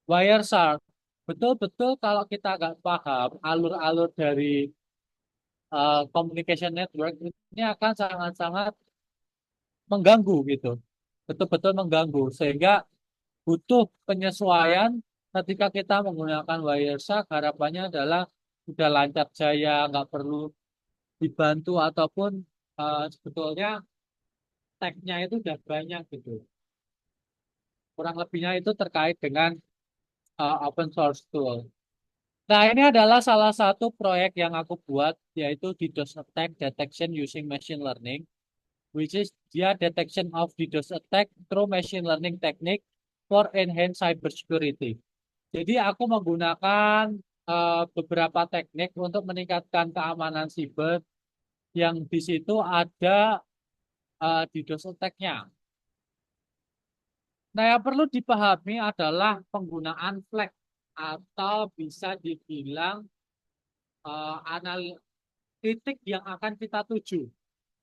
Wireshark. Betul-betul kalau kita nggak paham alur-alur dari communication network ini akan sangat-sangat mengganggu gitu. Betul-betul mengganggu sehingga butuh penyesuaian ketika kita menggunakan Wireshark. Harapannya adalah sudah lancar jaya, nggak perlu dibantu ataupun sebetulnya tag-nya itu udah banyak gitu. Kurang lebihnya itu terkait dengan open source tool. Nah, ini adalah salah satu proyek yang aku buat, yaitu DDoS Attack Detection Using Machine Learning, which is dia detection of DDoS attack through machine learning technique for enhanced cybersecurity. Jadi aku menggunakan beberapa teknik untuk meningkatkan keamanan siber yang di situ ada DDoS attack-nya. Nah, yang perlu dipahami adalah penggunaan flag atau bisa dibilang titik yang akan kita tuju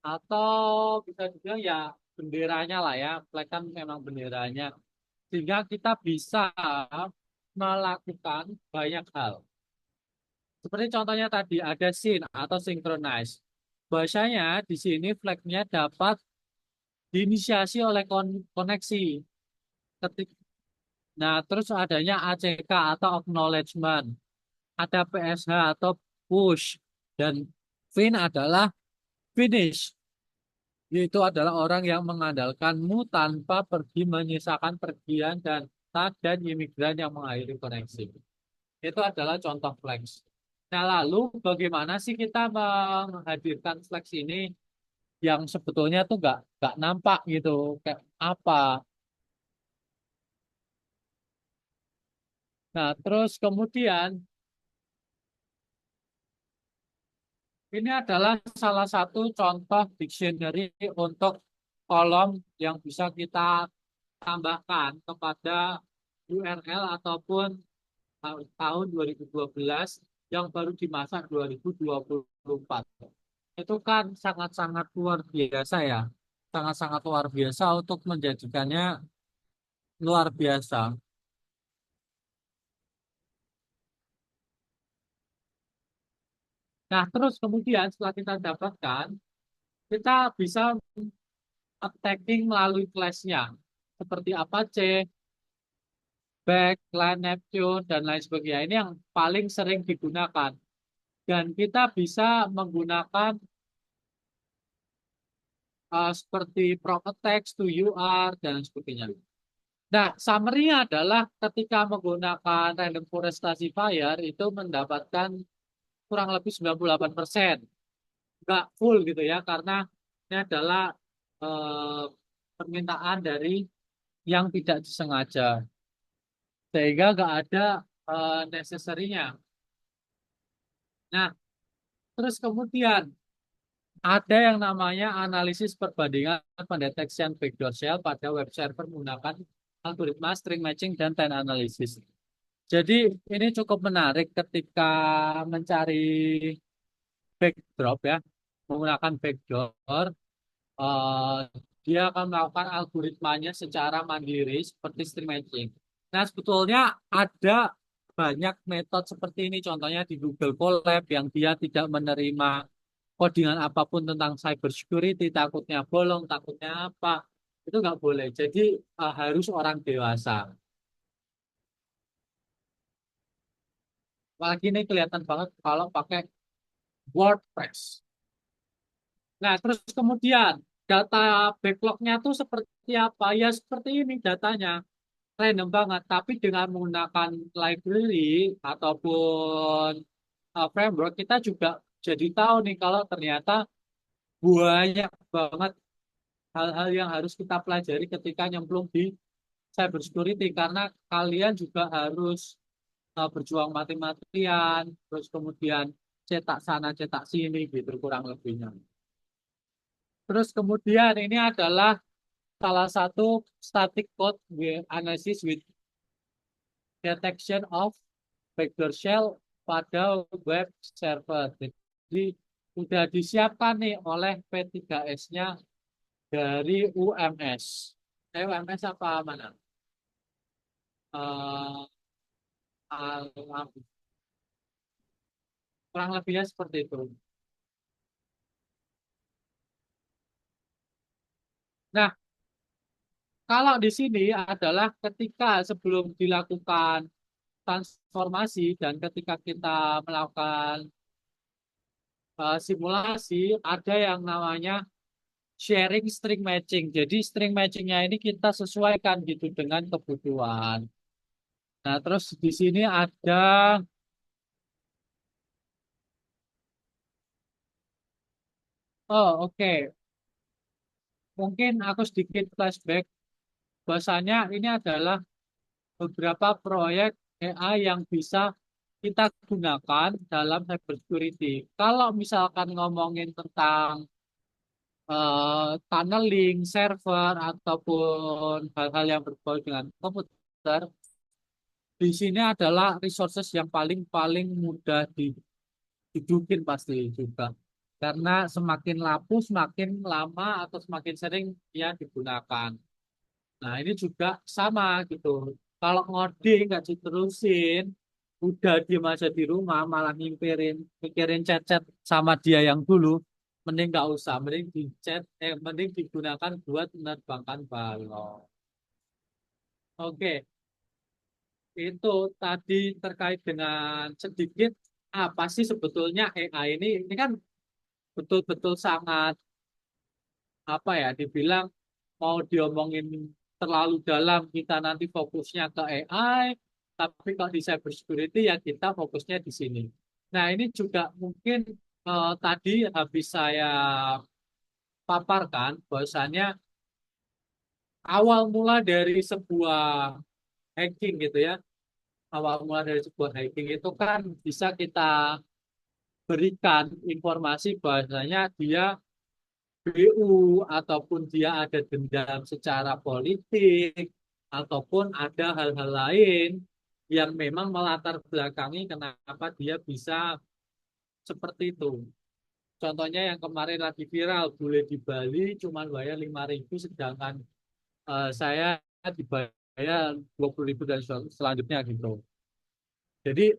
atau bisa dibilang ya benderanya lah ya, flag kan memang benderanya, sehingga kita bisa melakukan banyak hal. Seperti contohnya tadi ada sync atau synchronize. Bahasanya di sini flagnya dapat diinisiasi oleh koneksi. Ketik, nah, terus adanya ACK atau acknowledgement, ada PSH atau push, dan fin adalah finish. Yaitu adalah orang yang mengandalkanmu tanpa pergi menyisakan pergian dan tag dan imigran yang mengakhiri koneksi. Itu adalah contoh flex. Nah, lalu bagaimana sih kita menghadirkan flex ini yang sebetulnya tuh nggak nampak gitu kayak apa? Nah, terus kemudian ini adalah salah satu contoh dictionary untuk kolom yang bisa kita tambahkan kepada URL ataupun tahun 2012 yang baru dimasak 2024. Itu kan sangat-sangat luar biasa ya. Sangat-sangat luar biasa untuk menjadikannya luar biasa. Nah, terus kemudian setelah kita dapatkan, kita bisa attacking melalui class-nya. Seperti Apache, Back, Line, Neptune, dan lain sebagainya. Ini yang paling sering digunakan. Dan kita bisa menggunakan seperti prop attack, to UR, dan sebagainya. Nah, summary adalah ketika menggunakan random forest classifier itu mendapatkan kurang lebih 98%. Nggak full gitu ya, karena ini adalah eh, permintaan dari yang tidak disengaja. Sehingga nggak ada necessary-nya. Nah, terus kemudian ada yang namanya analisis perbandingan pendeteksian backdoor shell pada web server menggunakan algoritma string matching dan time analysis. Jadi ini cukup menarik ketika mencari backdrop ya, menggunakan backdoor, eh, dia akan melakukan algoritmanya secara mandiri seperti string matching. Nah, sebetulnya ada banyak metode seperti ini, contohnya di Google Colab yang dia tidak menerima codingan apapun tentang cyber security, takutnya bolong, takutnya apa, itu nggak boleh. Jadi harus orang dewasa. Apalagi ini kelihatan banget kalau pakai WordPress. Nah, terus kemudian data backlognya tuh seperti apa? Ya seperti ini datanya, random banget. Tapi dengan menggunakan library ataupun framework, kita juga jadi tahu nih kalau ternyata banyak banget hal-hal yang harus kita pelajari ketika nyemplung di cybersecurity karena kalian juga harus berjuang mati-matian, terus kemudian cetak sana, cetak sini gitu kurang lebihnya. Terus kemudian ini adalah salah satu static code analysis with detection of backdoor shell pada web server. Jadi sudah disiapkan nih oleh P3S-nya dari UMS. UMS apa mana? Eh, alam. Kurang lebihnya seperti itu. Nah, kalau di sini adalah ketika sebelum dilakukan transformasi dan ketika kita melakukan simulasi, ada yang namanya sharing string matching. Jadi string matchingnya ini kita sesuaikan gitu dengan kebutuhan. Nah, terus di sini ada, oh oke, mungkin aku sedikit flashback. Bahwasanya ini adalah beberapa proyek AI yang bisa kita gunakan dalam cybersecurity. Kalau misalkan ngomongin tentang tunneling, server, ataupun hal-hal yang berbau dengan komputer, di sini adalah resources yang paling-paling mudah didudukin pasti juga. Karena semakin lapu, semakin lama atau semakin sering dia digunakan. Nah, ini juga sama gitu. Kalau ngoding nggak diterusin, udah diem aja di rumah, malah mikirin chat-chat sama dia yang dulu, mending nggak usah, mending mending digunakan buat menerbangkan balon. Oke, itu tadi terkait dengan sedikit apa sih sebetulnya AI ini? Ini kan betul-betul sangat apa ya, dibilang mau diomongin terlalu dalam kita nanti fokusnya ke AI, tapi kalau di cybersecurity ya kita fokusnya di sini. Nah, ini juga mungkin tadi habis saya paparkan bahwasannya awal mula dari sebuah hacking gitu ya, awal mula dari sebuah hacking itu kan bisa kita berikan informasi bahwasanya dia BU ataupun dia ada dendam secara politik ataupun ada hal-hal lain yang memang melatar belakangi kenapa dia bisa seperti itu. Contohnya yang kemarin lagi viral, bule di Bali cuma bayar 5.000 sedangkan saya dibayar 20.000 dan selanjutnya gitu. Jadi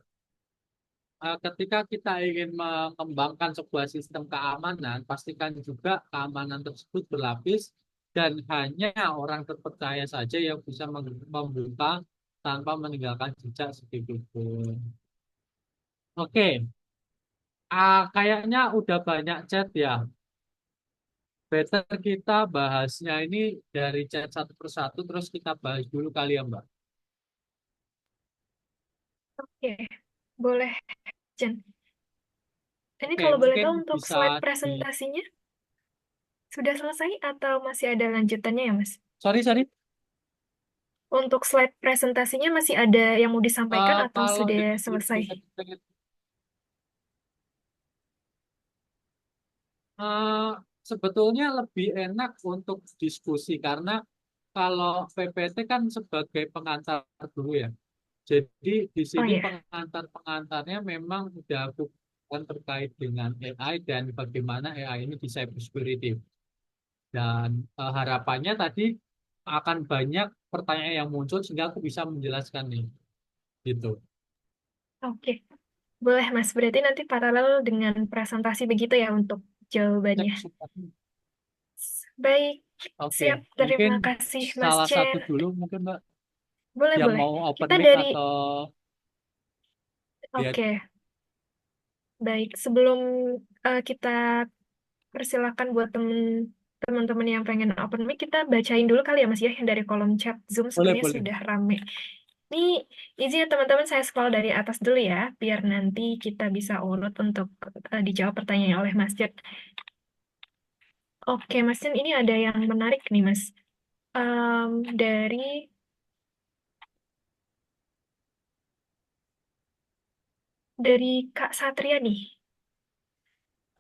ketika kita ingin mengembangkan sebuah sistem keamanan, pastikan juga keamanan tersebut berlapis dan hanya orang terpercaya saja yang bisa membuka tanpa meninggalkan jejak sedikit pun. Oke, kayaknya udah banyak chat ya. Better kita bahasnya ini dari chat satu persatu, terus kita bahas dulu kali ya, Mbak. Oke, boleh, Jen. Ini Oke, kalau boleh mungkin tahu untuk bisa slide di... presentasinya sudah selesai atau masih ada lanjutannya ya, Mas? Sorry, sorry. Untuk slide presentasinya masih ada yang mau disampaikan atau Kalau sudah dari selesai? Eh, sebetulnya lebih enak untuk diskusi karena kalau PPT kan sebagai pengantar dulu ya. Jadi di Oh sini ya, pengantar-pengantarnya memang udah bukan terkait dengan AI dan bagaimana AI ini di cybersecurity. Dan harapannya tadi akan banyak pertanyaan yang muncul sehingga aku bisa menjelaskan nih. Gitu. oke. Boleh, Mas. Berarti nanti paralel dengan presentasi begitu ya untuk jawabannya. Cek support. Baik, Oke, siap. mungkin Terima kasih, Mas salah satu Chen. dulu mungkin Mbak Boleh, yang boleh. mau open Kita mic dari, atau lihat. oke, baik. Sebelum kita persilakan buat teman-teman yang pengen open mic, kita bacain dulu kali ya, Mas ya, yang dari kolom chat Zoom Boleh, sepertinya boleh. sudah rame. Ini izin ya teman-teman, saya scroll dari atas dulu ya, biar nanti kita bisa urut untuk dijawab pertanyaan oleh Mas Chen. Oke, Mas Jan, ini ada yang menarik nih, Mas. Em, dari dari Kak Satria nih.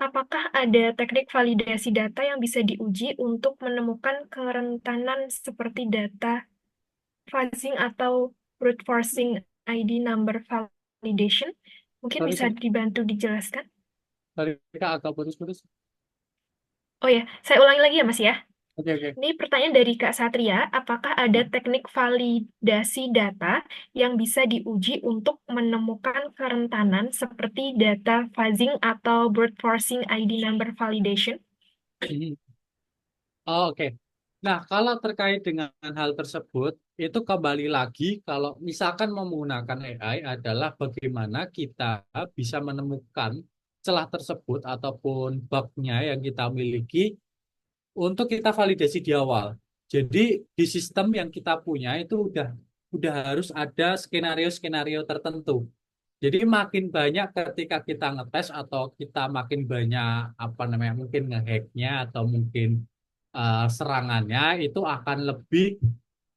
Apakah ada teknik validasi data yang bisa diuji untuk menemukan kerentanan seperti data fuzzing atau brute forcing ID number validation? Mungkin Sorry, bisa sorry, dibantu dijelaskan. sorry, Kak, agak putus-putus. Oh ya, saya ulangi lagi ya, Mas ya. Oke, oke. Ini pertanyaan dari Kak Satria, apakah ada teknik validasi data yang bisa diuji untuk menemukan kerentanan seperti data fuzzing atau brute forcing ID number validation? Mhm. Oh, oke. Nah, kalau terkait dengan hal tersebut, itu kembali lagi kalau misalkan menggunakan AI adalah bagaimana kita bisa menemukan celah tersebut ataupun bug-nya yang kita miliki untuk kita validasi di awal. Jadi di sistem yang kita punya itu udah harus ada skenario-skenario tertentu. Jadi makin banyak ketika kita ngetes atau kita makin banyak apa namanya mungkin ngehacknya atau mungkin serangannya itu akan lebih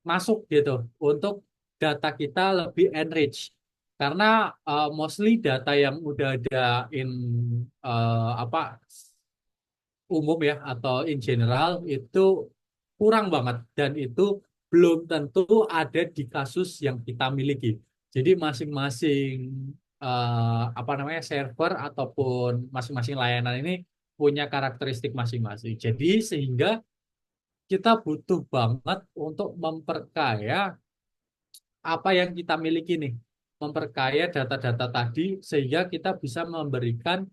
masuk gitu untuk data kita lebih enrich karena mostly data yang udah ada in apa umum ya atau in general itu kurang banget dan itu belum tentu ada di kasus yang kita miliki. Jadi masing-masing apa namanya server ataupun masing-masing layanan ini punya karakteristik masing-masing. Jadi sehingga kita butuh banget untuk memperkaya apa yang kita miliki nih, memperkaya data-data tadi sehingga kita bisa memberikan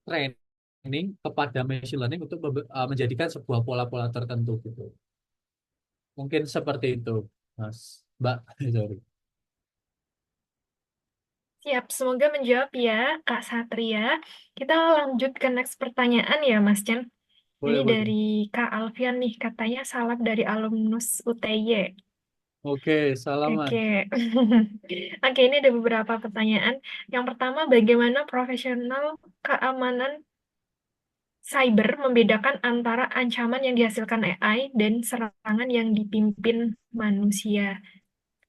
training kepada machine learning untuk menjadikan sebuah pola-pola tertentu gitu. Mungkin seperti itu, Mas, Mbak. Sorry. Siap, semoga menjawab ya, Kak Satria. Kita lanjut ke next pertanyaan ya, Mas Chen. Ini Boleh, boleh. dari Kak Alfian nih, katanya salam dari alumnus UTY. Oke, salaman. Oke, oke, ini ada beberapa pertanyaan. Yang pertama, bagaimana profesional keamanan cyber membedakan antara ancaman yang dihasilkan AI dan serangan yang dipimpin manusia?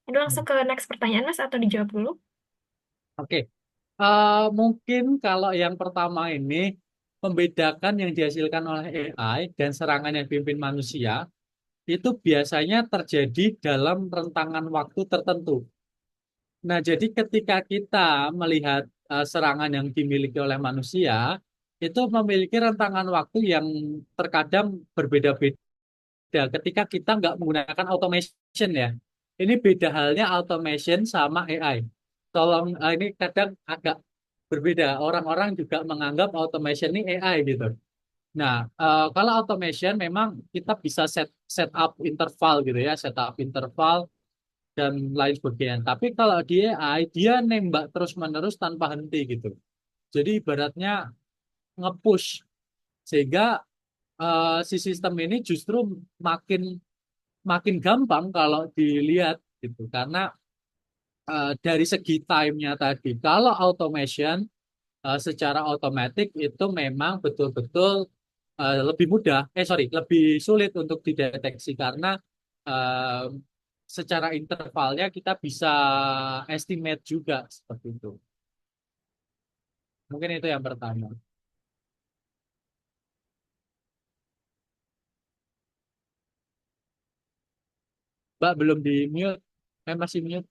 Ini langsung ke next pertanyaan, Mas, atau dijawab dulu? Oke. Mungkin kalau yang pertama ini membedakan yang dihasilkan oleh AI dan serangan yang dipimpin manusia itu biasanya terjadi dalam rentangan waktu tertentu. Nah, jadi ketika kita melihat serangan yang dimiliki oleh manusia, itu memiliki rentangan waktu yang terkadang berbeda-beda ketika kita nggak menggunakan automation ya. Ini beda halnya automation sama AI. Tolong, ini kadang agak berbeda. Orang-orang juga menganggap automation ini AI gitu. Nah, kalau automation memang kita bisa set up interval gitu ya, set up interval dan lain sebagainya. Tapi kalau di AI, dia nembak terus-menerus tanpa henti gitu. Jadi ibaratnya nge-push. Sehingga si sistem ini justru makin makin gampang kalau dilihat gitu. Karena dari segi time-nya tadi, kalau automation secara otomatis itu memang betul-betul lebih mudah, sorry, lebih sulit untuk dideteksi karena eh, secara intervalnya kita bisa estimate juga seperti itu. Mungkin itu yang pertama. Mbak belum di mute, masih mute.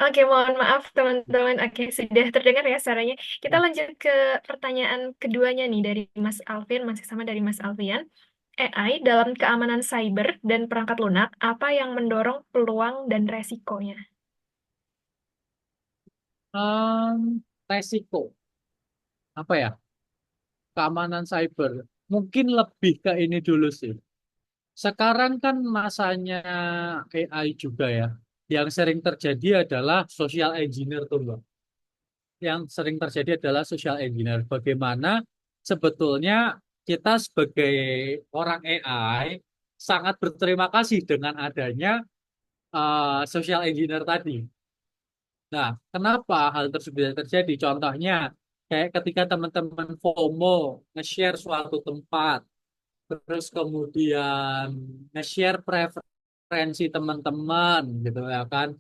Oke, mohon maaf teman-teman. Oke, sudah terdengar ya suaranya. Kita Nah, lanjut ke pertanyaan keduanya nih dari Mas Alvin, masih sama dari Mas Alfian. AI dalam keamanan cyber dan perangkat lunak, apa yang mendorong peluang dan resikonya? resiko apa ya? Keamanan cyber. Mungkin lebih ke ini dulu sih. Sekarang kan masanya AI juga ya. Yang sering terjadi adalah social engineer tuh, Mbak. Yang sering terjadi adalah social engineer. Bagaimana sebetulnya kita sebagai orang AI sangat berterima kasih dengan adanya social engineer tadi. Nah, kenapa hal tersebut bisa terjadi? Contohnya, kayak ketika teman-teman FOMO nge-share suatu tempat. terus kemudian nge-share preferensi teman-teman gitu ya kan,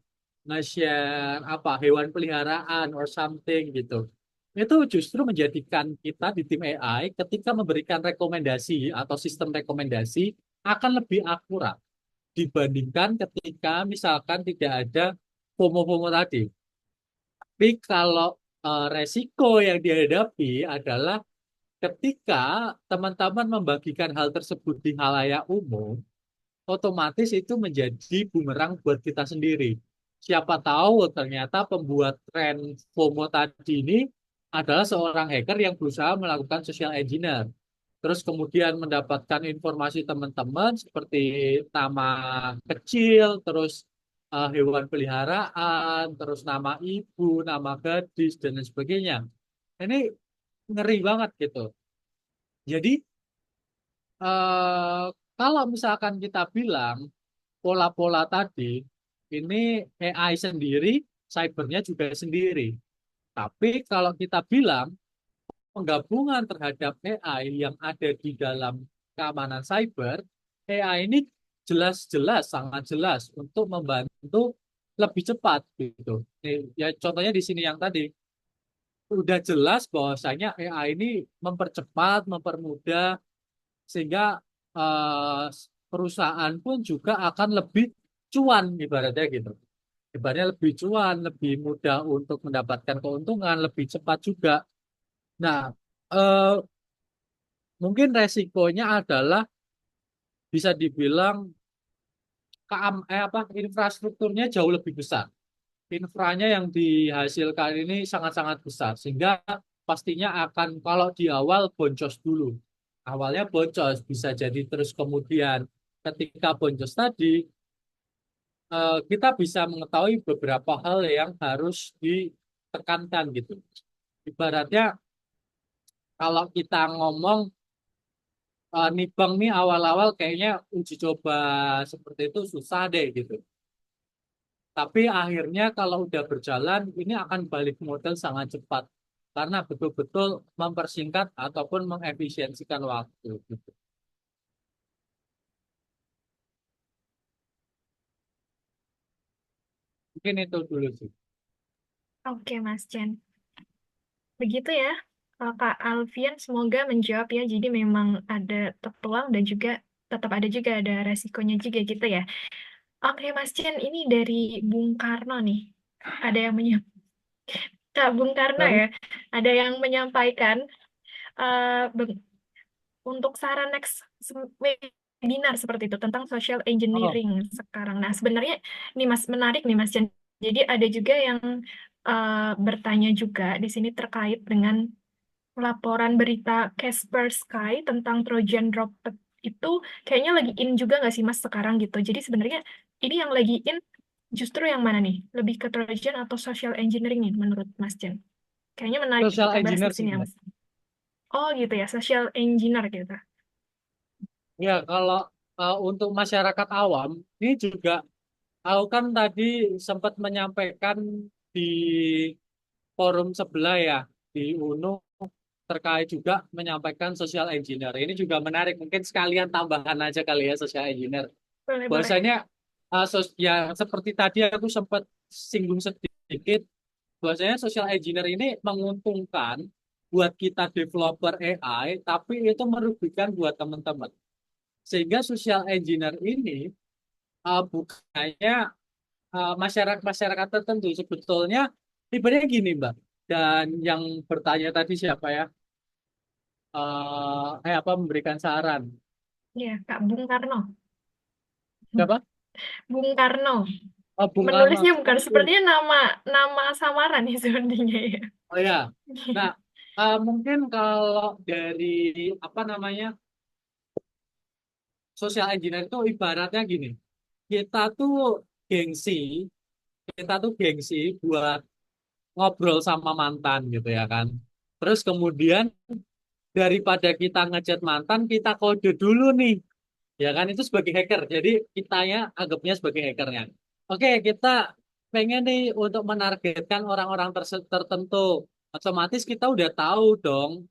nge-share apa hewan peliharaan or something gitu. Itu justru menjadikan kita di tim AI ketika memberikan rekomendasi atau sistem rekomendasi akan lebih akurat dibandingkan ketika misalkan tidak ada FOMO-FOMO tadi. Tapi kalau resiko yang dihadapi adalah ketika teman-teman membagikan hal tersebut di halayak umum, otomatis itu menjadi bumerang buat kita sendiri. Siapa tahu ternyata pembuat tren FOMO tadi ini adalah seorang hacker yang berusaha melakukan social engineer. Terus kemudian mendapatkan informasi teman-teman seperti nama kecil, terus hewan peliharaan, terus nama ibu, nama gadis, dan lain sebagainya. Ini ngeri banget gitu. Jadi kalau misalkan kita bilang pola-pola tadi, ini AI sendiri, cybernya juga sendiri. Tapi kalau kita bilang penggabungan terhadap AI yang ada di dalam keamanan cyber, AI ini jelas-jelas, sangat jelas untuk membantu lebih cepat gitu. Ya contohnya di sini yang tadi udah jelas bahwasanya AI ini mempercepat, mempermudah sehingga eh, perusahaan pun juga akan lebih cuan ibaratnya gitu. Ibaratnya lebih cuan, lebih mudah untuk mendapatkan keuntungan, lebih cepat juga. Nah, eh, mungkin resikonya adalah bisa dibilang infrastrukturnya jauh lebih besar. Infranya yang dihasilkan ini sangat-sangat besar sehingga pastinya akan kalau di awal boncos dulu. Awalnya boncos bisa jadi terus kemudian ketika boncos tadi kita bisa mengetahui beberapa hal yang harus ditekankan gitu. Ibaratnya kalau kita ngomong nih Bang nih awal-awal kayaknya uji coba seperti itu susah deh gitu. Tapi akhirnya kalau udah berjalan ini akan balik modal sangat cepat karena betul-betul mempersingkat ataupun mengefisiensikan waktu gitu. Mungkin itu dulu sih. Oke, Mas Chen. Begitu ya, Kak Alfian. Semoga menjawab ya. Jadi memang ada peluang dan juga tetap ada juga ada resikonya juga gitu ya. Oke, Mas Chen, ini dari Bung Karno nih. Ada yang Kak Bung Karno Dari ya, ada yang menyampaikan eh, untuk saran next webinar seperti itu tentang social oh, engineering sekarang. Nah, sebenarnya ini Mas menarik nih Mas Chen. Jadi ada juga yang bertanya juga di sini terkait dengan laporan berita Kasper Sky tentang Trojan Droplet itu kayaknya lagi in juga nggak sih Mas sekarang gitu. Jadi sebenarnya ini yang lagi in justru yang mana nih? Lebih ke Trojan atau social engineering nih menurut Mas Chen? Kayaknya menarik social kita bahas engineer di sih sini ya Mbak. Mas. Oh gitu ya, social engineer gitu. Ya kalau untuk masyarakat awam ini juga aku kan tadi sempat menyampaikan di forum sebelah ya di UNU terkait juga menyampaikan social engineer. Ini juga menarik, mungkin sekalian tambahan aja kali ya social engineer. Boleh, boleh. Bahwasanya ya seperti tadi aku sempat singgung sedikit, bahwasanya social engineer ini menguntungkan buat kita developer AI, tapi itu merugikan buat teman-teman. Sehingga social engineer ini bukannya masyarakat-masyarakat tertentu sebetulnya ibaratnya gini, Mbak. Dan yang bertanya tadi siapa ya? Apa memberikan saran? Iya, Kak Bung Karno. Siapa? Bung Karno. Oh, Bung Karno. Menulisnya bukan Oke. sepertinya nama nama samaran nih sepertinya ya. Oh ya. Nah, mungkin kalau dari apa namanya social engineer itu ibaratnya gini, kita tuh gengsi, kita tuh gengsi buat ngobrol sama mantan gitu ya kan. Terus kemudian daripada kita ngechat mantan, kita kode dulu nih, ya kan itu sebagai hacker. Jadi kitanya anggapnya sebagai hackernya. Oke, kita pengen nih untuk menargetkan orang-orang tertentu. Otomatis kita udah tahu dong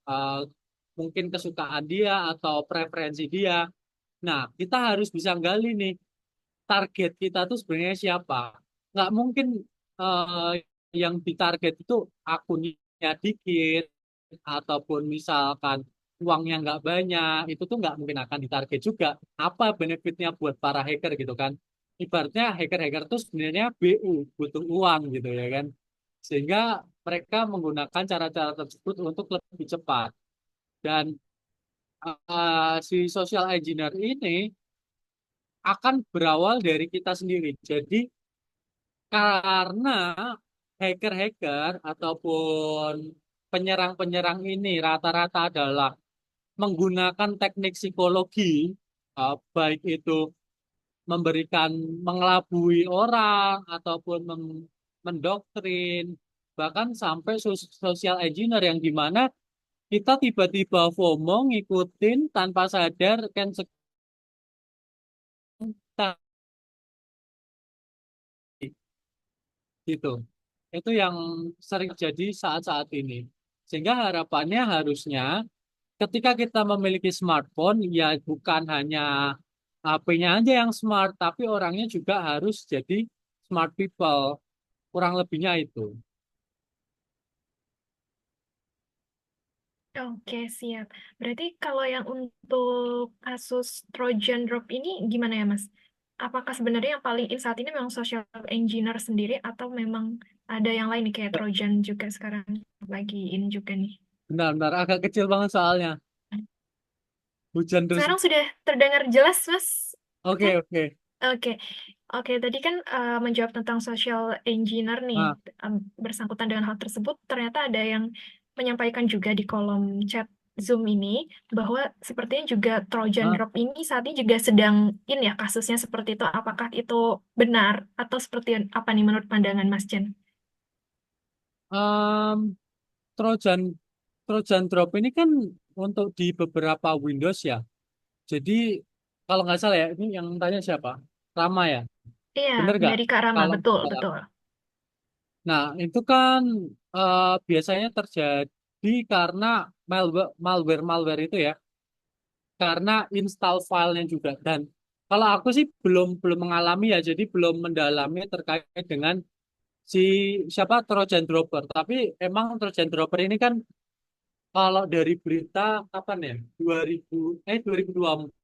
mungkin kesukaan dia atau preferensi dia. Nah, kita harus bisa gali nih target kita tuh sebenarnya siapa. Nggak mungkin eh, yang ditarget itu akunnya dikit ataupun misalkan uangnya nggak banyak, itu tuh nggak mungkin akan ditarget juga. Apa benefitnya buat para hacker gitu kan? Ibaratnya hacker-hacker tuh sebenarnya BU, butuh uang gitu ya kan. Sehingga mereka menggunakan cara-cara tersebut untuk lebih cepat. Dan si social engineer ini akan berawal dari kita sendiri. Jadi karena hacker-hacker ataupun penyerang-penyerang ini rata-rata adalah menggunakan teknik psikologi, baik itu memberikan mengelabui orang ataupun mendoktrin, bahkan sampai social engineer yang dimana kita tiba-tiba FOMO ngikutin tanpa sadar kan gitu. Itu yang sering terjadi saat-saat ini. Sehingga harapannya harusnya ketika kita memiliki smartphone, ya bukan hanya HP-nya aja yang smart, tapi orangnya juga harus jadi smart people. Kurang lebihnya itu. Oke, siap. Berarti kalau yang untuk kasus Trojan Drop ini gimana ya, Mas? Apakah sebenarnya yang paling in saat ini memang social engineer sendiri atau memang ada yang lain nih kayak Trojan juga sekarang lagi in juga nih? Benar-benar agak kecil banget soalnya. Hujan terus. Sekarang sudah terdengar jelas, Mas? Oke, Kan? oke. Oke, oke. Tadi kan menjawab tentang social engineer nih, Nah, bersangkutan dengan hal tersebut, ternyata ada yang menyampaikan juga di kolom chat Zoom ini bahwa sepertinya juga Trojan nah, Drop ini saat ini juga sedang in ya kasusnya seperti itu. Apakah itu benar atau seperti apa nih menurut pandangan Mas Jen? em, Trojan Trojan Drop ini kan untuk di beberapa Windows ya. Jadi kalau nggak salah ya, ini yang tanya siapa? Rama ya. Iya, Bener nggak? dari Kak Rama, Kalau nggak betul, salah. betul. Nah, itu kan biasanya terjadi karena malware itu ya, karena install filenya juga. Dan kalau aku sih belum belum mengalami ya, jadi belum mendalami terkait dengan si siapa Trojan Dropper. Tapi emang Trojan Dropper ini kan kalau dari berita kapan ya? 2024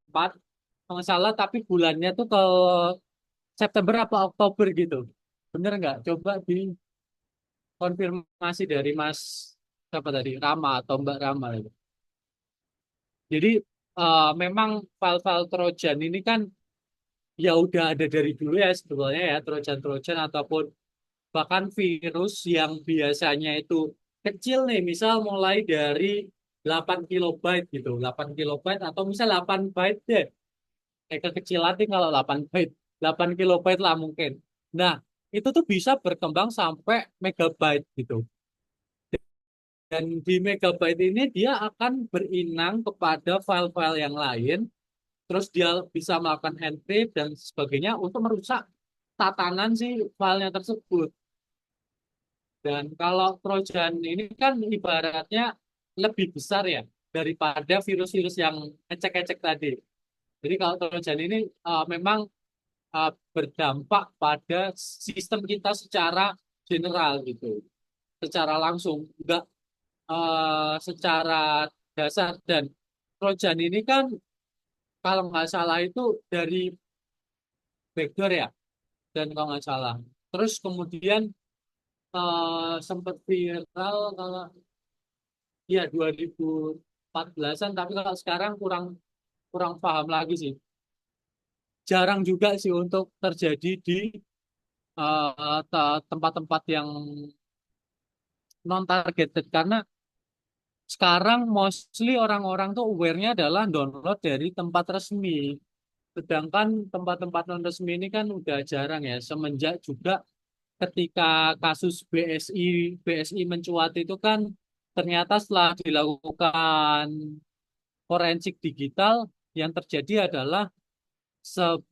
kalau nggak salah, tapi bulannya tuh ke September apa Oktober gitu. Bener nggak? Coba dikonfirmasi dari Mas siapa tadi? Rama atau Mbak Rama itu. Jadi memang file-file Trojan ini kan ya udah ada dari dulu ya sebetulnya ya Trojan-Trojan ataupun bahkan virus yang biasanya itu kecil nih, misal mulai dari 8 kilobyte gitu, 8 kilobyte atau misal 8 byte deh. Kekecilan nih kalau 8 byte, 8 kilobyte lah mungkin. Nah, itu tuh bisa berkembang sampai megabyte gitu. Dan di megabyte ini dia akan berinang kepada file-file yang lain, terus dia bisa melakukan encrypt dan sebagainya untuk merusak tatanan si filenya tersebut. Dan kalau Trojan ini kan ibaratnya lebih besar ya daripada virus-virus yang ecek-ecek tadi. Jadi kalau Trojan ini memang berdampak pada sistem kita secara general gitu, secara langsung, enggak secara dasar. Dan Trojan ini kan kalau nggak salah itu dari backdoor ya, dan kalau nggak salah. Terus kemudian sempat viral kalau ya 2014-an, tapi kalau sekarang kurang kurang paham lagi sih. Jarang juga sih untuk terjadi di tempat-tempat yang non targeted karena sekarang mostly orang-orang tuh aware-nya adalah download dari tempat resmi. Sedangkan tempat-tempat non resmi ini kan udah jarang ya. Semenjak juga ketika kasus BSI mencuat itu kan ternyata setelah dilakukan forensik digital yang terjadi adalah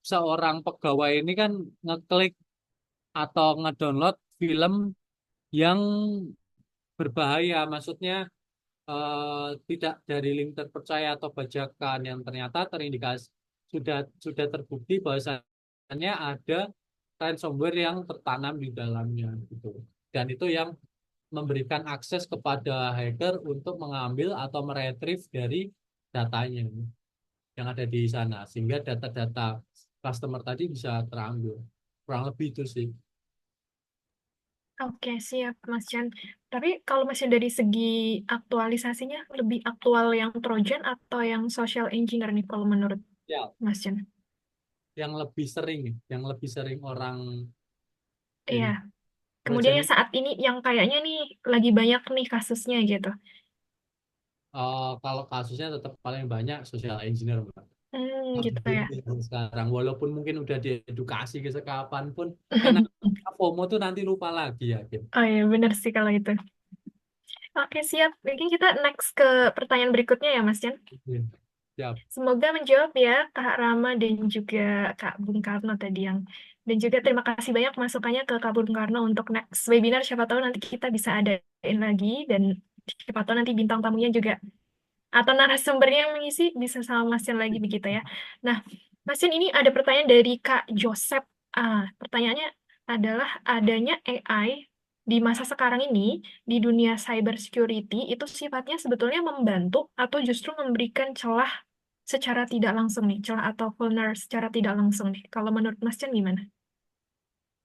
seorang pegawai ini kan ngeklik atau ngedownload film yang berbahaya. Maksudnya tidak dari link terpercaya atau bajakan yang ternyata terindikasi sudah terbukti bahwasannya ada ransomware yang tertanam di dalamnya gitu. Dan itu yang memberikan akses kepada hacker untuk mengambil atau meretrieve dari datanya yang ada di sana sehingga data-data customer tadi bisa terambil. Kurang lebih itu sih. Oke, siap, Mas Chan. Tapi kalau masih dari segi aktualisasinya, lebih aktual yang Trojan atau yang social engineer nih kalau menurut Ya, Mas Chan? yang lebih sering orang Iya. ini Kemudian Trojan yang itu saat ini yang kayaknya nih lagi banyak nih kasusnya gitu. kalau kasusnya tetap paling banyak social engineer Mbak. Gitu ya. Sekarang walaupun mungkin udah diedukasi ke sekapan pun karena FOMO tuh nanti lupa lagi ya gitu. Oh iya, bener sih kalau itu. Oke, siap. Mungkin kita next ke pertanyaan berikutnya ya, Mas Chan. Siap. Semoga menjawab ya Kak Rama dan juga Kak Bung Karno tadi yang dan juga terima kasih banyak masukannya ke Kak Bung Karno untuk next webinar. Siapa tahu nanti kita bisa adain lagi dan siapa tahu nanti bintang tamunya juga atau narasumbernya yang mengisi bisa sama Mas Yan lagi begitu ya. Nah, Mas Yan ini ada pertanyaan dari Kak Joseph. Pertanyaannya adalah adanya AI di masa sekarang ini di dunia cyber security itu sifatnya sebetulnya membantu atau justru memberikan celah secara tidak langsung nih, celah atau vulner secara tidak langsung nih. Kalau menurut Mas Chan gimana?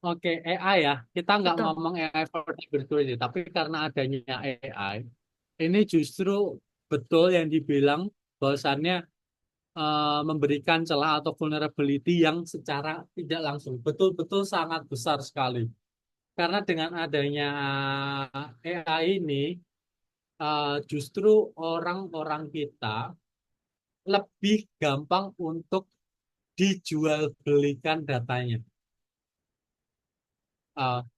Oke, AI ya. Kita nggak Betul. ngomong AI for security, tapi karena adanya AI, ini justru betul yang dibilang bahwasannya memberikan celah atau vulnerability yang secara tidak langsung betul-betul sangat besar sekali. Karena dengan adanya AI ini, justru orang-orang kita lebih gampang untuk dijual belikan datanya.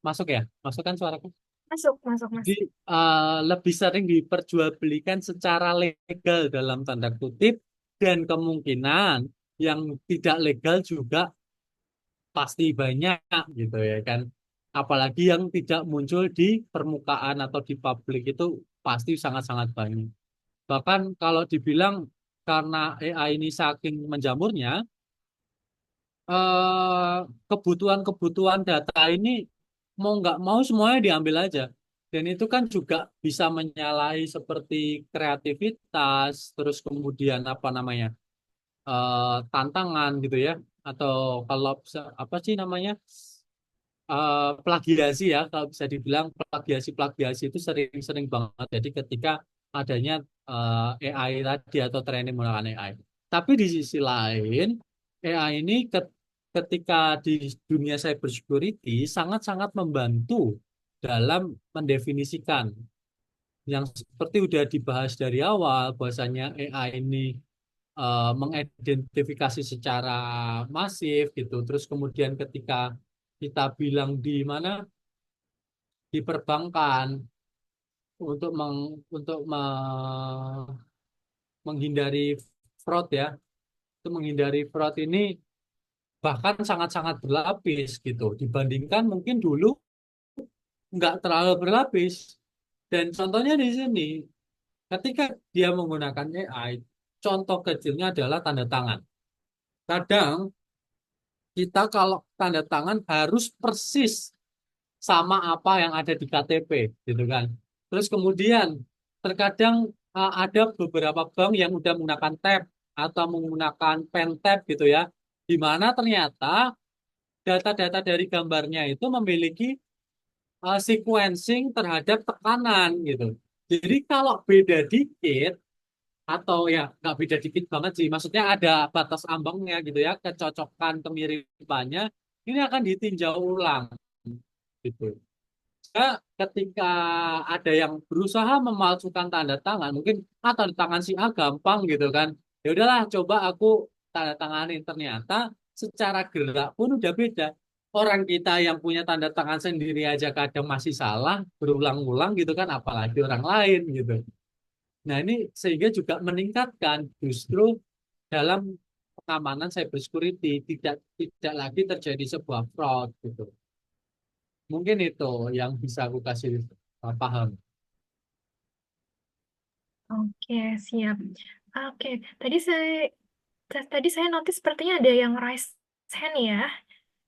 Masuk ya? Masuk kan suaraku? Masuk, masuk, Mas. Jadi lebih sering diperjualbelikan secara legal dalam tanda kutip dan kemungkinan yang tidak legal juga pasti banyak gitu ya kan. Apalagi yang tidak muncul di permukaan atau di publik itu pasti sangat-sangat banyak. Bahkan kalau dibilang karena AI ini saking menjamurnya, kebutuhan-kebutuhan data ini mau nggak mau semuanya diambil aja. Dan itu kan juga bisa menyalahi seperti kreativitas, terus kemudian apa namanya, tantangan gitu ya. Atau kalau apa sih namanya, plagiasi ya, kalau bisa dibilang plagiasi-plagiasi itu sering-sering banget. Jadi ketika adanya AI tadi atau training menggunakan AI. Tapi di sisi lain, AI ini ketika di dunia cybersecurity sangat-sangat membantu dalam mendefinisikan yang seperti udah dibahas dari awal, bahwasanya AI ini mengidentifikasi secara masif gitu. Terus kemudian ketika kita bilang di mana di perbankan menghindari fraud ya, itu menghindari fraud ini bahkan sangat-sangat berlapis gitu dibandingkan mungkin dulu nggak terlalu berlapis. Dan contohnya di sini, ketika dia menggunakan AI, contoh kecilnya adalah tanda tangan. Kadang kita kalau tanda tangan harus persis sama apa yang ada di KTP, gitu kan. Terus kemudian terkadang ada beberapa bank yang udah menggunakan tap atau menggunakan pen tap gitu ya, di mana ternyata data-data dari gambarnya itu memiliki sequencing terhadap tekanan gitu. Jadi kalau beda dikit atau ya nggak beda dikit banget sih, maksudnya ada batas ambangnya gitu ya, kecocokan kemiripannya ini akan ditinjau ulang gitu. Nah, ketika ada yang berusaha memalsukan tanda tangan, mungkin tanda tangan si A gampang gitu kan. Ya udahlah, coba aku tanda tanganin. Ternyata secara gerak pun udah beda. Orang kita yang punya tanda tangan sendiri aja kadang masih salah, berulang-ulang gitu kan, apalagi orang lain gitu. Nah, ini sehingga juga meningkatkan justru dalam pengamanan cybersecurity tidak tidak lagi terjadi sebuah fraud gitu. Mungkin itu yang bisa aku kasih paham. Oke, siap. Oke, tadi saya tadi saya notice sepertinya ada yang raise hand ya.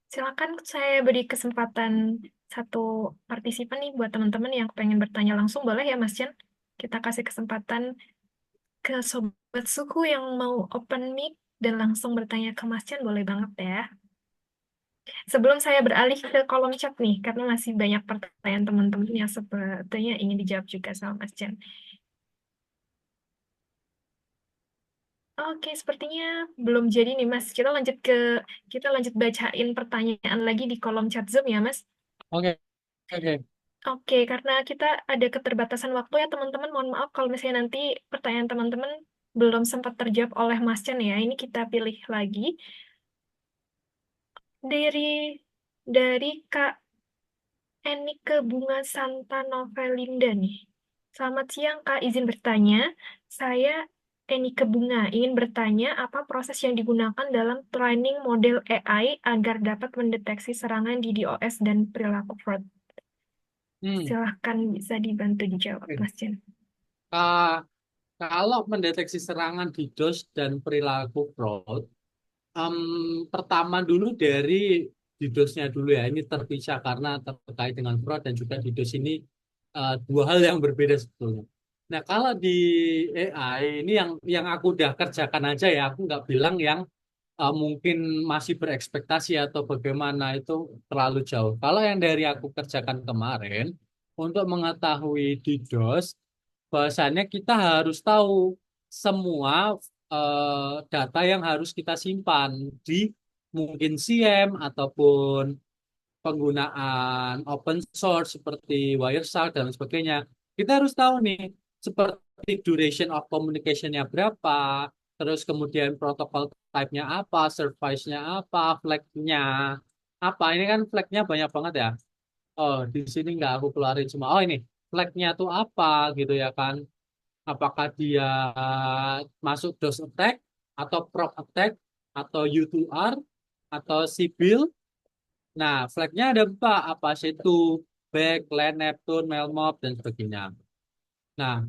Silakan saya beri kesempatan satu partisipan nih buat teman-teman yang pengen bertanya langsung, boleh ya Mas Chen? Kita kasih kesempatan ke Sobat Suku yang mau open mic dan langsung bertanya ke Mas Chen, boleh banget ya. Sebelum saya beralih ke kolom chat nih, karena masih banyak pertanyaan teman-teman yang sepertinya ingin dijawab juga sama Mas Chen. Oke, sepertinya belum jadi nih Mas. Kita lanjut bacain pertanyaan lagi di kolom chat Zoom ya Mas. Oke, oke. Oke, karena kita ada keterbatasan waktu ya teman-teman. Mohon maaf kalau misalnya nanti pertanyaan teman-teman belum sempat terjawab oleh Mas Chen ya. Ini kita pilih lagi dari Kak Enike Bunga Santa Novelinda nih. Selamat siang Kak, izin bertanya. Saya Enike Bunga ingin bertanya apa proses yang digunakan dalam training model AI agar dapat mendeteksi serangan di DOS dan perilaku fraud. Hmm, Silahkan bisa dibantu dijawab, oke. Mas Jen. Ka- Kalau mendeteksi serangan DDoS dan perilaku fraud, pertama dulu dari DDoS-nya dulu ya. Ini terpisah karena terkait dengan fraud dan juga DDoS ini dua hal yang berbeda sebetulnya. Nah, kalau di AI ini yang aku udah kerjakan aja ya, aku nggak bilang yang mungkin masih berekspektasi atau bagaimana itu terlalu jauh. Kalau yang dari aku kerjakan kemarin, untuk mengetahui DDoS, bahwasannya kita harus tahu semua data yang harus kita simpan di mungkin SIEM ataupun penggunaan open source seperti Wireshark dan sebagainya. Kita harus tahu nih seperti duration of communication-nya berapa, terus kemudian protokol type-nya apa, service-nya apa, flag-nya apa. Ini kan flag-nya banyak banget ya. Oh, di sini nggak aku keluarin semua. Oh, ini flag-nya tuh apa gitu ya kan. Apakah dia masuk DOS attack atau prop attack atau U2R atau Sibyl. Nah, flagnya ada empat, apa sih itu? Back, LAN, Neptune, Melmob, dan sebagainya. Nah,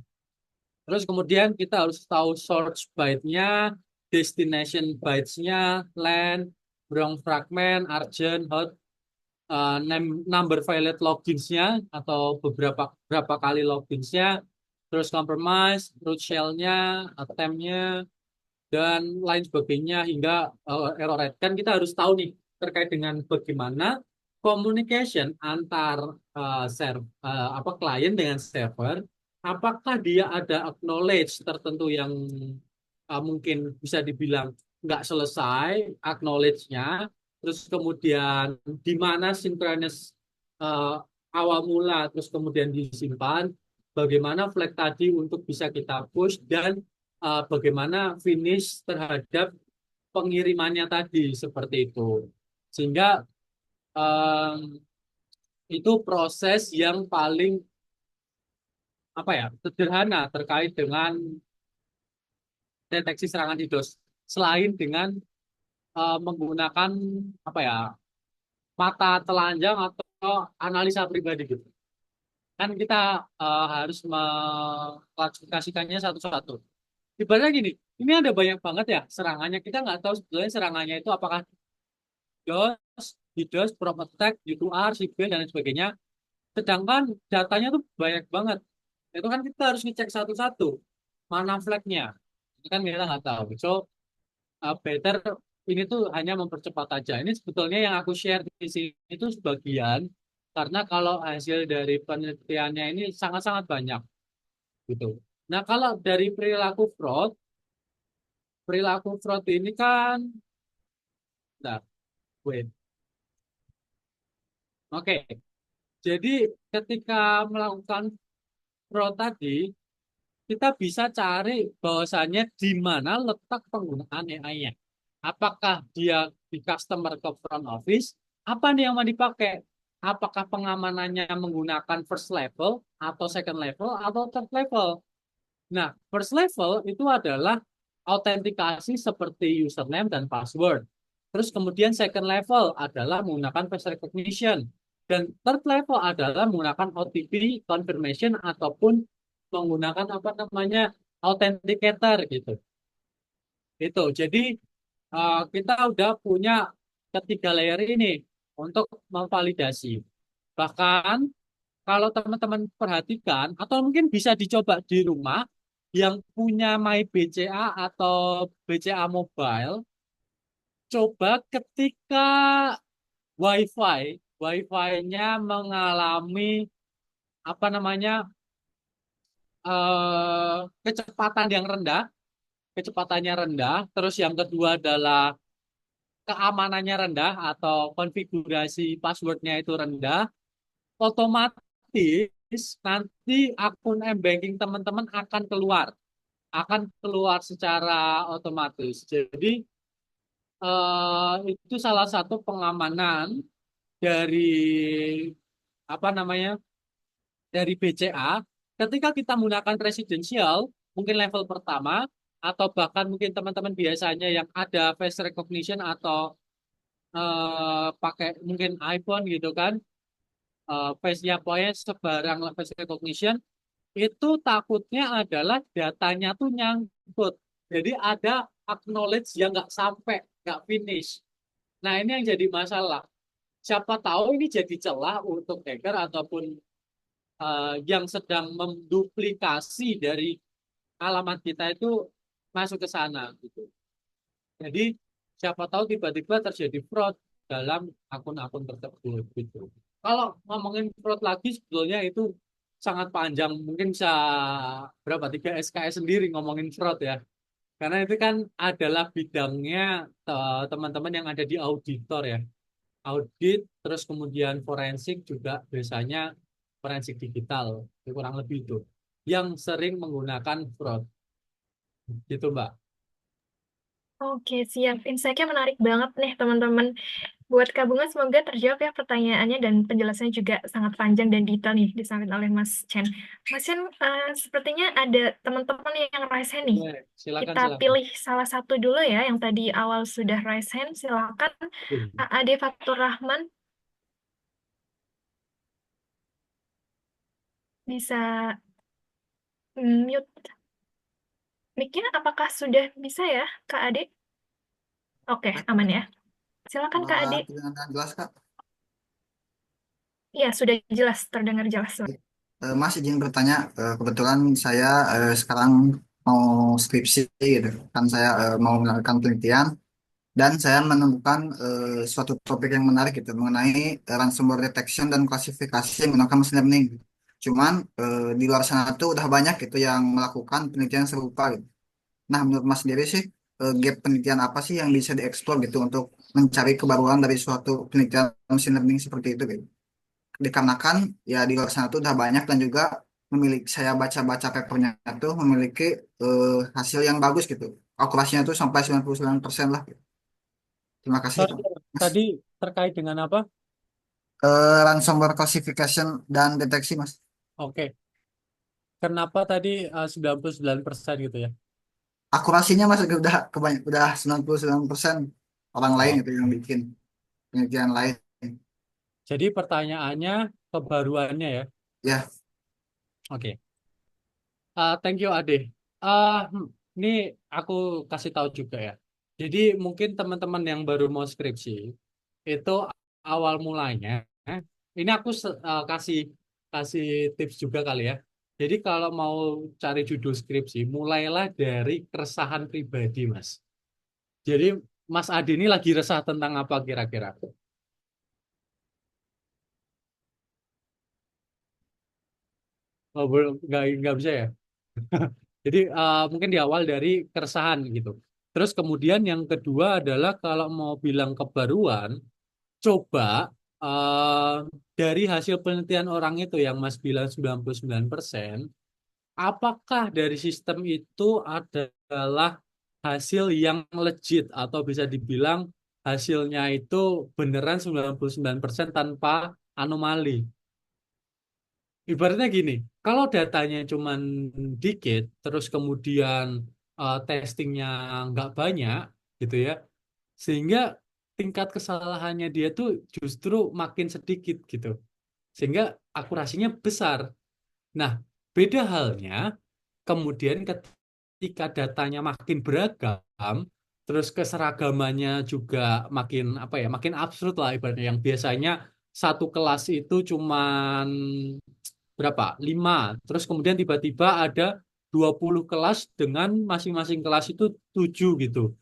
terus kemudian kita harus tahu source byte-nya, destination bytes-nya, LAN, wrong fragment, argent, hot, number violate logins-nya, atau berapa kali logins-nya, terus compromise, root shell-nya, attempt-nya, dan lain sebagainya hingga error rate. Kan kita harus tahu nih terkait dengan bagaimana communication antar apa klien dengan server, apakah dia ada acknowledge tertentu yang mungkin bisa dibilang nggak selesai acknowledge-nya, terus kemudian di mana synchronous eh, awal mula terus kemudian disimpan, bagaimana flag tadi untuk bisa kita push dan bagaimana finish terhadap pengirimannya tadi seperti itu. Sehingga em, itu proses yang paling apa ya sederhana terkait dengan deteksi serangan DDoS. Selain dengan menggunakan apa ya mata telanjang atau analisa pribadi gitu. Kan kita harus mengklasifikasikannya satu-satu. Ibaratnya gini, ini ada banyak banget ya serangannya. Kita nggak tahu sebetulnya serangannya itu apakah DOS, DDoS, prop attack, U2R, sipil, dan lain sebagainya. Sedangkan datanya tuh banyak banget. Itu kan kita harus ngecek satu-satu. Mana flagnya. Itu kan kita nggak tahu. So, better ini tuh hanya mempercepat aja. Ini sebetulnya yang aku share di sini itu sebagian. Karena kalau hasil dari penelitiannya ini sangat-sangat banyak. Gitu. Nah, kalau dari perilaku fraud ini kan, nah, wait. Oke, jadi ketika melakukan fraud tadi, kita bisa cari bahwasannya di mana letak penggunaan AI-nya. Apakah dia di customer ke front office? Apa nih yang mau dipakai? Apakah pengamanannya menggunakan first level atau second level atau third level? Nah, first level itu adalah autentikasi seperti username dan password. Terus kemudian second level adalah menggunakan face recognition. Dan third level adalah menggunakan OTP confirmation ataupun menggunakan apa namanya authenticator gitu. Itu. Jadi kita udah punya ketiga layer ini untuk memvalidasi. Bahkan kalau teman-teman perhatikan atau mungkin bisa dicoba di rumah yang punya MyBCA atau BCA Mobile, coba ketika WiFi-nya mengalami apa namanya kecepatan yang rendah, kecepatannya rendah. Terus yang kedua adalah keamanannya rendah atau konfigurasi passwordnya itu rendah, otomatis nanti akun m-banking teman-teman akan keluar secara otomatis. Jadi itu salah satu pengamanan dari apa namanya dari BCA. Ketika kita menggunakan residensial, mungkin level pertama atau bahkan mungkin teman-teman biasanya yang ada face recognition atau pakai mungkin iPhone gitu kan, face-nya pokoknya sebarang face recognition, itu takutnya adalah datanya tuh nyangkut. Jadi ada acknowledge yang nggak sampai, nggak finish. Nah ini yang jadi masalah. Siapa tahu ini jadi celah untuk hacker ataupun yang sedang menduplikasi dari alamat kita itu masuk ke sana gitu. Jadi siapa tahu tiba-tiba terjadi fraud dalam akun-akun tersebut gitu. Kalau ngomongin fraud lagi sebetulnya itu sangat panjang, mungkin bisa berapa 3 SKS sendiri ngomongin fraud ya. Karena itu kan adalah bidangnya teman-teman yang ada di auditor ya. Audit terus kemudian forensik juga biasanya forensik digital, kurang lebih itu yang sering menggunakan fraud gitu Mbak. Oke, siap. Insight-nya menarik banget nih, teman-teman. Buat Kak Bunga, semoga terjawab ya pertanyaannya dan penjelasannya juga sangat panjang dan detail nih disampaikan oleh Mas Chen. Mas Chen, sepertinya ada teman-teman yang raise hand nih. Ya, silakan Kita silakan. pilih salah satu dulu ya, yang tadi awal sudah raise hand. Silakan, Ade Fatur Rahman, bisa mute mic-nya. Apakah sudah bisa ya, Kak Ade? Oke, Baik, aman ya. Silakan, Kak Ade. kedengaran jelas, Kak. Iya, sudah jelas, terdengar jelas. Baik. Mas izin bertanya, kebetulan saya sekarang mau skripsi gitu. Kan saya mau melakukan penelitian dan saya menemukan suatu topik yang menarik gitu mengenai ransomware detection dan klasifikasi menggunakan machine learning. Cuman di luar sana tuh udah banyak gitu yang melakukan penelitian serupa gitu. Nah, menurut Mas sendiri sih gap penelitian apa sih yang bisa dieksplor gitu untuk mencari kebaruan dari suatu penelitian machine learning seperti itu gitu. Dikarenakan ya di luar sana tuh udah banyak dan juga memiliki saya baca-baca papernya tuh memiliki hasil yang bagus gitu. Akurasinya tuh sampai 99% lah. Terima kasih, Sorry, Mas. tadi terkait dengan apa? Ransomware classification dan deteksi, Mas. Oke, kenapa tadi 99% gitu ya? Akurasinya Mas udah kebanyak udah 99% orang lain Oh, itu yang bikin penelitian lain. jadi pertanyaannya kebaruannya ya. Ya, Oke. Thank you Ade. Ini aku kasih tahu juga ya. Jadi mungkin teman-teman yang baru mau skripsi itu awal mulanya, ini aku kasih kasih tips juga kali ya. Jadi kalau mau cari judul skripsi, mulailah dari keresahan pribadi, Mas. Jadi Mas Adi ini lagi resah tentang apa kira-kira? Oh, belum, nggak bisa ya. Jadi mungkin di awal dari keresahan gitu. Terus kemudian yang kedua adalah kalau mau bilang kebaruan, coba eh, dari hasil penelitian orang itu yang Mas bilang 99%, apakah dari sistem itu adalah hasil yang legit atau bisa dibilang hasilnya itu beneran 99% tanpa anomali. Ibaratnya gini, kalau datanya cuman dikit, terus kemudian testingnya nggak banyak, gitu ya, sehingga tingkat kesalahannya dia tuh justru makin sedikit gitu, sehingga akurasinya besar. Nah, beda halnya kemudian ketika datanya makin beragam, terus keseragamannya juga makin apa ya, makin absurd lah ibaratnya. Yang biasanya satu kelas itu cuman berapa? 5. Terus kemudian tiba-tiba ada 20 kelas dengan masing-masing kelas itu 7 gitu.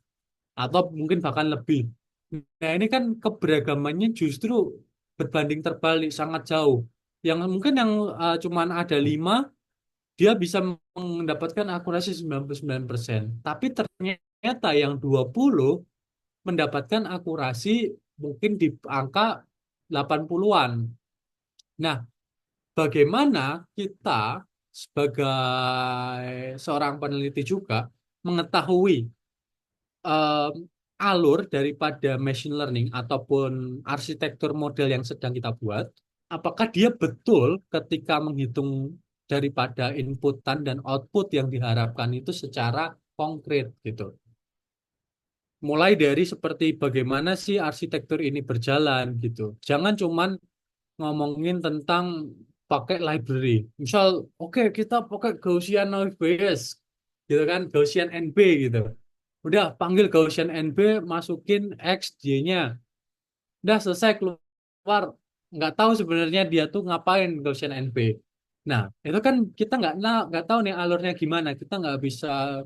Atau mungkin bahkan lebih. Nah, ini kan keberagamannya justru berbanding terbalik sangat jauh. Yang mungkin yang cuman ada 5 dia bisa mendapatkan akurasi 99%. Tapi ternyata yang 20 mendapatkan akurasi mungkin di angka 80-an. Nah, bagaimana kita sebagai seorang peneliti juga mengetahui em, alur daripada machine learning ataupun arsitektur model yang sedang kita buat, apakah dia betul ketika menghitung daripada inputan dan output yang diharapkan itu secara konkret gitu. Mulai dari seperti bagaimana sih arsitektur ini berjalan gitu. Jangan cuman ngomongin tentang pakai library. Misal, oke kita pakai Gaussian Noise Bayes, gitu kan, Gaussian NB gitu. Udah panggil Gaussian NB, masukin X, Y-nya. Udah selesai keluar. Nggak tahu sebenarnya dia tuh ngapain Gaussian NB. Nah, itu kan kita nggak tahu nih alurnya gimana. Kita nggak bisa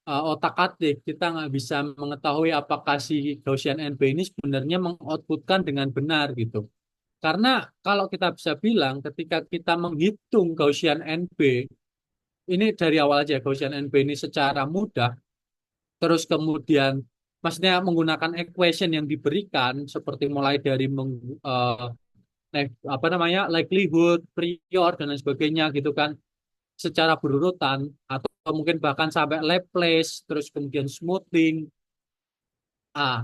otak-atik. Kita nggak bisa mengetahui apakah si Gaussian NB ini sebenarnya mengoutputkan dengan benar gitu. Karena kalau kita bisa bilang ketika kita menghitung Gaussian NB, ini dari awal aja Gaussian NB ini secara mudah, terus kemudian maksudnya menggunakan equation yang diberikan seperti mulai dari apa namanya likelihood, prior dan lain sebagainya gitu kan secara berurutan atau mungkin bahkan sampai Laplace, terus kemudian smoothing.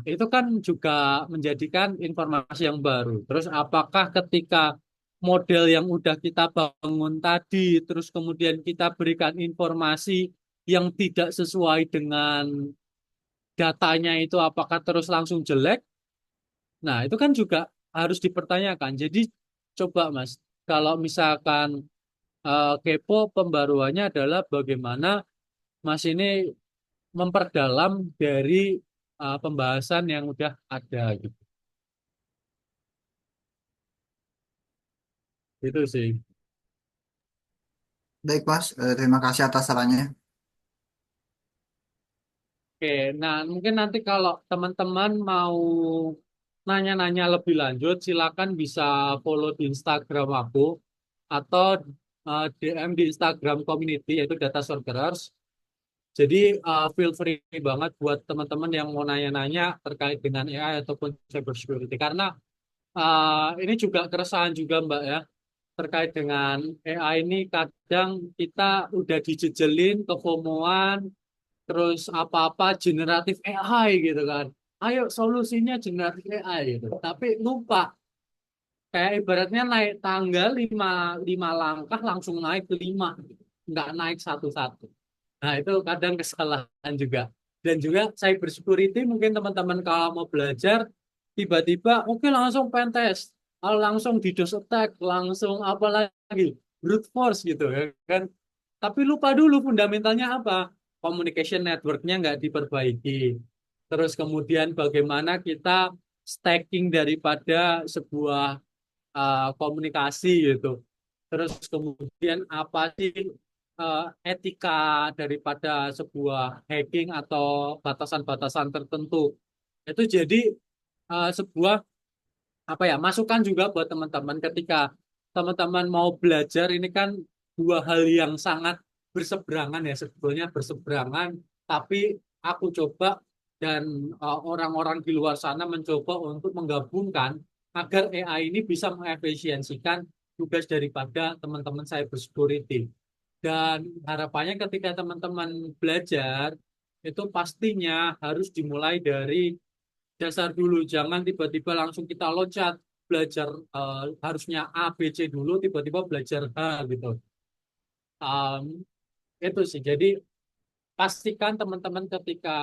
Itu kan juga menjadikan informasi yang baru. Terus apakah ketika model yang udah kita bangun tadi, terus kemudian kita berikan informasi yang tidak sesuai dengan datanya itu, apakah terus langsung jelek? Nah, itu kan juga harus dipertanyakan. Jadi coba Mas, kalau misalkan kepo pembaruannya adalah bagaimana Mas ini memperdalam dari pembahasan yang udah ada gitu. Itu sih. Baik Mas, terima kasih atas sarannya. Oke, nah mungkin nanti kalau teman-teman mau nanya-nanya lebih lanjut, silakan bisa follow di Instagram aku atau DM di Instagram community yaitu Data Sorcerers. Jadi feel free banget buat teman-teman yang mau nanya-nanya terkait dengan AI ataupun cybersecurity karena ini juga keresahan juga Mbak ya terkait dengan AI ini kadang kita udah dijejelin kefomoan terus apa-apa generatif AI gitu kan. Ayo solusinya generatif AI gitu. Tapi lupa kayak ibaratnya naik tangga lima langkah langsung naik ke 5. Nggak naik satu-satu. Nah itu kadang kesalahan juga. Dan juga cybersecurity mungkin teman-teman kalau mau belajar tiba-tiba oke langsung pentest. Langsung DDoS attack, langsung apa lagi? Brute force gitu ya kan. Tapi lupa dulu fundamentalnya apa? Communication networknya nggak diperbaiki. Terus kemudian bagaimana kita stacking daripada sebuah komunikasi gitu. Terus kemudian apa sih etika daripada sebuah hacking atau batasan-batasan tertentu. Itu jadi sebuah apa ya masukan juga buat teman-teman ketika teman-teman mau belajar ini kan dua hal yang sangat berseberangan ya sebetulnya berseberangan tapi aku coba dan orang-orang di luar sana mencoba untuk menggabungkan agar AI ini bisa mengefisiensikan tugas daripada teman-teman cybersecurity dan harapannya ketika teman-teman belajar itu pastinya harus dimulai dari dasar dulu, jangan tiba-tiba langsung kita loncat belajar harusnya A, B, C dulu, tiba-tiba belajar H gitu. Um, itu sih. Jadi pastikan teman-teman ketika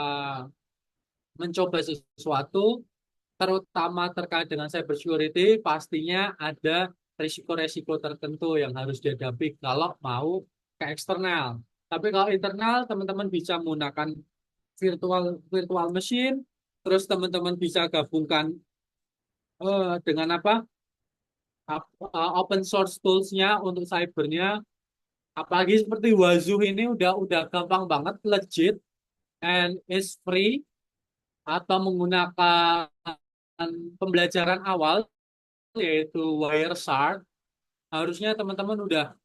mencoba sesuatu, terutama terkait dengan cybersecurity, pastinya ada risiko-risiko tertentu yang harus dihadapi kalau mau ke eksternal. Tapi kalau internal, teman-teman bisa menggunakan virtual virtual machine, terus teman-teman bisa gabungkan dengan apa? Open source tools-nya untuk cybernya. Apalagi seperti Wazoo ini udah gampang banget, legit, and is free, atau menggunakan pembelajaran awal yaitu Wireshark. Harusnya teman-teman udah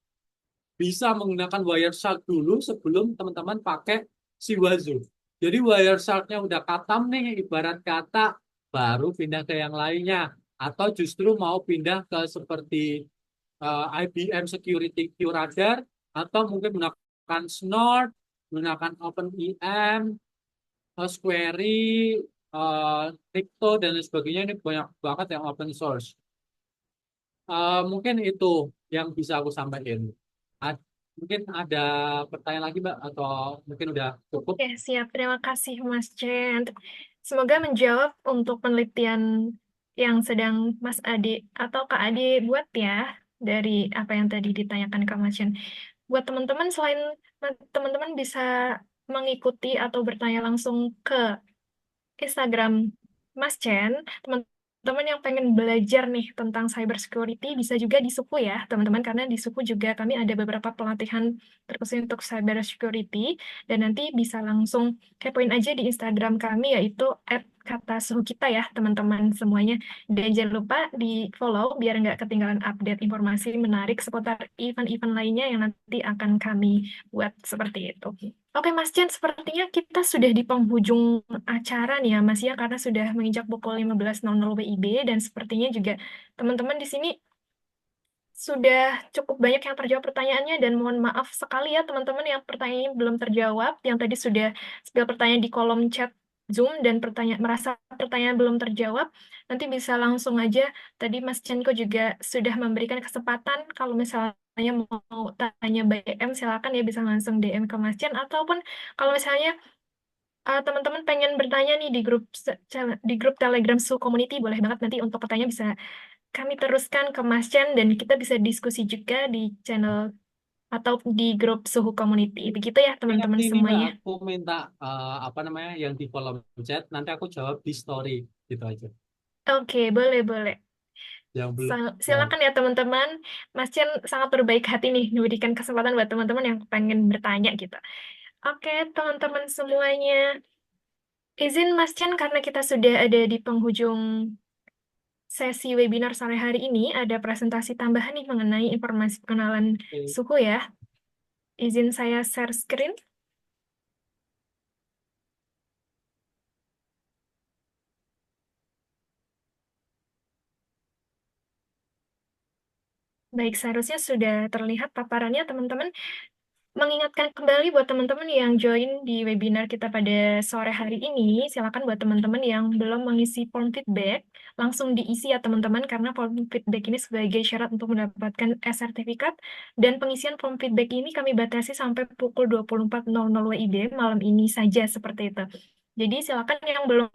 bisa menggunakan Wireshark dulu sebelum teman-teman pakai si Wazoo. Jadi Wireshark-nya udah katam nih, ibarat kata baru pindah ke yang lainnya. Atau justru mau pindah ke seperti IBM Security QRadar, atau mungkin menggunakan Snort, menggunakan OpenEM, Squarey, Crypto, dan lain sebagainya. Ini banyak banget yang open source. Mungkin itu yang bisa aku sampaikan. A- Mungkin ada pertanyaan lagi, Mbak, atau mungkin udah cukup? Oke, siap. Terima kasih, Mas Chen. Semoga menjawab untuk penelitian yang sedang Mas Ade atau Kak Ade buat ya, dari apa yang tadi ditanyakan ke Mas Chen. Buat teman-teman, selain teman-teman bisa mengikuti atau bertanya langsung ke Instagram Mas Chen, teman-teman yang pengen belajar nih tentang cyber security bisa juga di Suku ya, teman-teman, karena di Suku juga kami ada beberapa pelatihan terkhusus untuk cyber security, dan nanti bisa langsung kepoin aja di Instagram kami, yaitu @katasuhukita ya, teman-teman semuanya. Dan jangan lupa di follow biar nggak ketinggalan update informasi menarik seputar event-event lainnya yang nanti akan kami buat seperti itu. Oke, Mas Chen, sepertinya kita sudah di penghujung acara nih ya, Mas ya, karena sudah menginjak pukul 15.00 WIB, dan sepertinya juga teman-teman di sini sudah cukup banyak yang terjawab pertanyaannya, dan mohon maaf sekali ya teman-teman yang pertanyaannya belum terjawab, yang tadi sudah spill pertanyaan di kolom chat Zoom dan merasa pertanyaan belum terjawab, nanti bisa langsung aja. Tadi Mas Chenko juga sudah memberikan kesempatan kalau misalnya mau tanya BM, silakan ya bisa langsung DM ke Mas Chen, ataupun kalau misalnya teman-teman pengen bertanya nih di grup Telegram Su Community, boleh banget nanti untuk pertanyaan bisa kami teruskan ke Mas Chen, dan kita bisa diskusi juga di channel atau di grup Suhu Community. Begitu ya Ini teman-teman nanti ini, Mbak, semuanya. aku minta apa namanya yang di kolom chat, nanti aku jawab di story, gitu aja. Oke, boleh-boleh. Yang belum. Nah, Silakan ya teman-teman. Mas Chen sangat berbaik hati nih memberikan kesempatan buat teman-teman yang pengen bertanya gitu. Oke, teman-teman semuanya. Izin Mas Chen, karena kita sudah ada di penghujung sesi webinar sore hari ini, ada presentasi tambahan nih mengenai informasi pengenalan oke. suku ya. Izin saya share screen. Baik, seharusnya sudah terlihat paparannya, teman-teman. Mengingatkan kembali buat teman-teman yang join di webinar kita pada sore hari ini, silakan buat teman-teman yang belum mengisi form feedback, langsung diisi ya teman-teman, karena form feedback ini sebagai syarat untuk mendapatkan e-sertifikat, dan pengisian form feedback ini kami batasi sampai pukul 24.00 WIB malam ini saja, seperti itu. Jadi silakan yang belum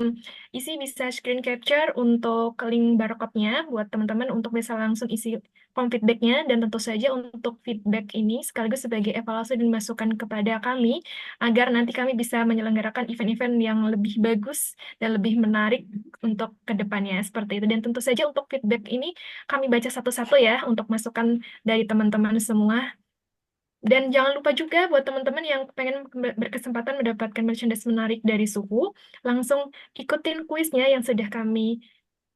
isi bisa screen capture untuk link barcode-nya buat teman-teman untuk bisa langsung isi form feedback-nya, dan tentu saja untuk feedback ini sekaligus sebagai evaluasi dan masukan kepada kami agar nanti kami bisa menyelenggarakan event-event yang lebih bagus dan lebih menarik untuk ke depannya seperti itu. Dan tentu saja untuk feedback ini kami baca satu-satu ya untuk masukan dari teman-teman semua. Dan jangan lupa juga buat teman-teman yang pengen berkesempatan mendapatkan merchandise menarik dari Suhu, langsung ikutin kuisnya yang sudah kami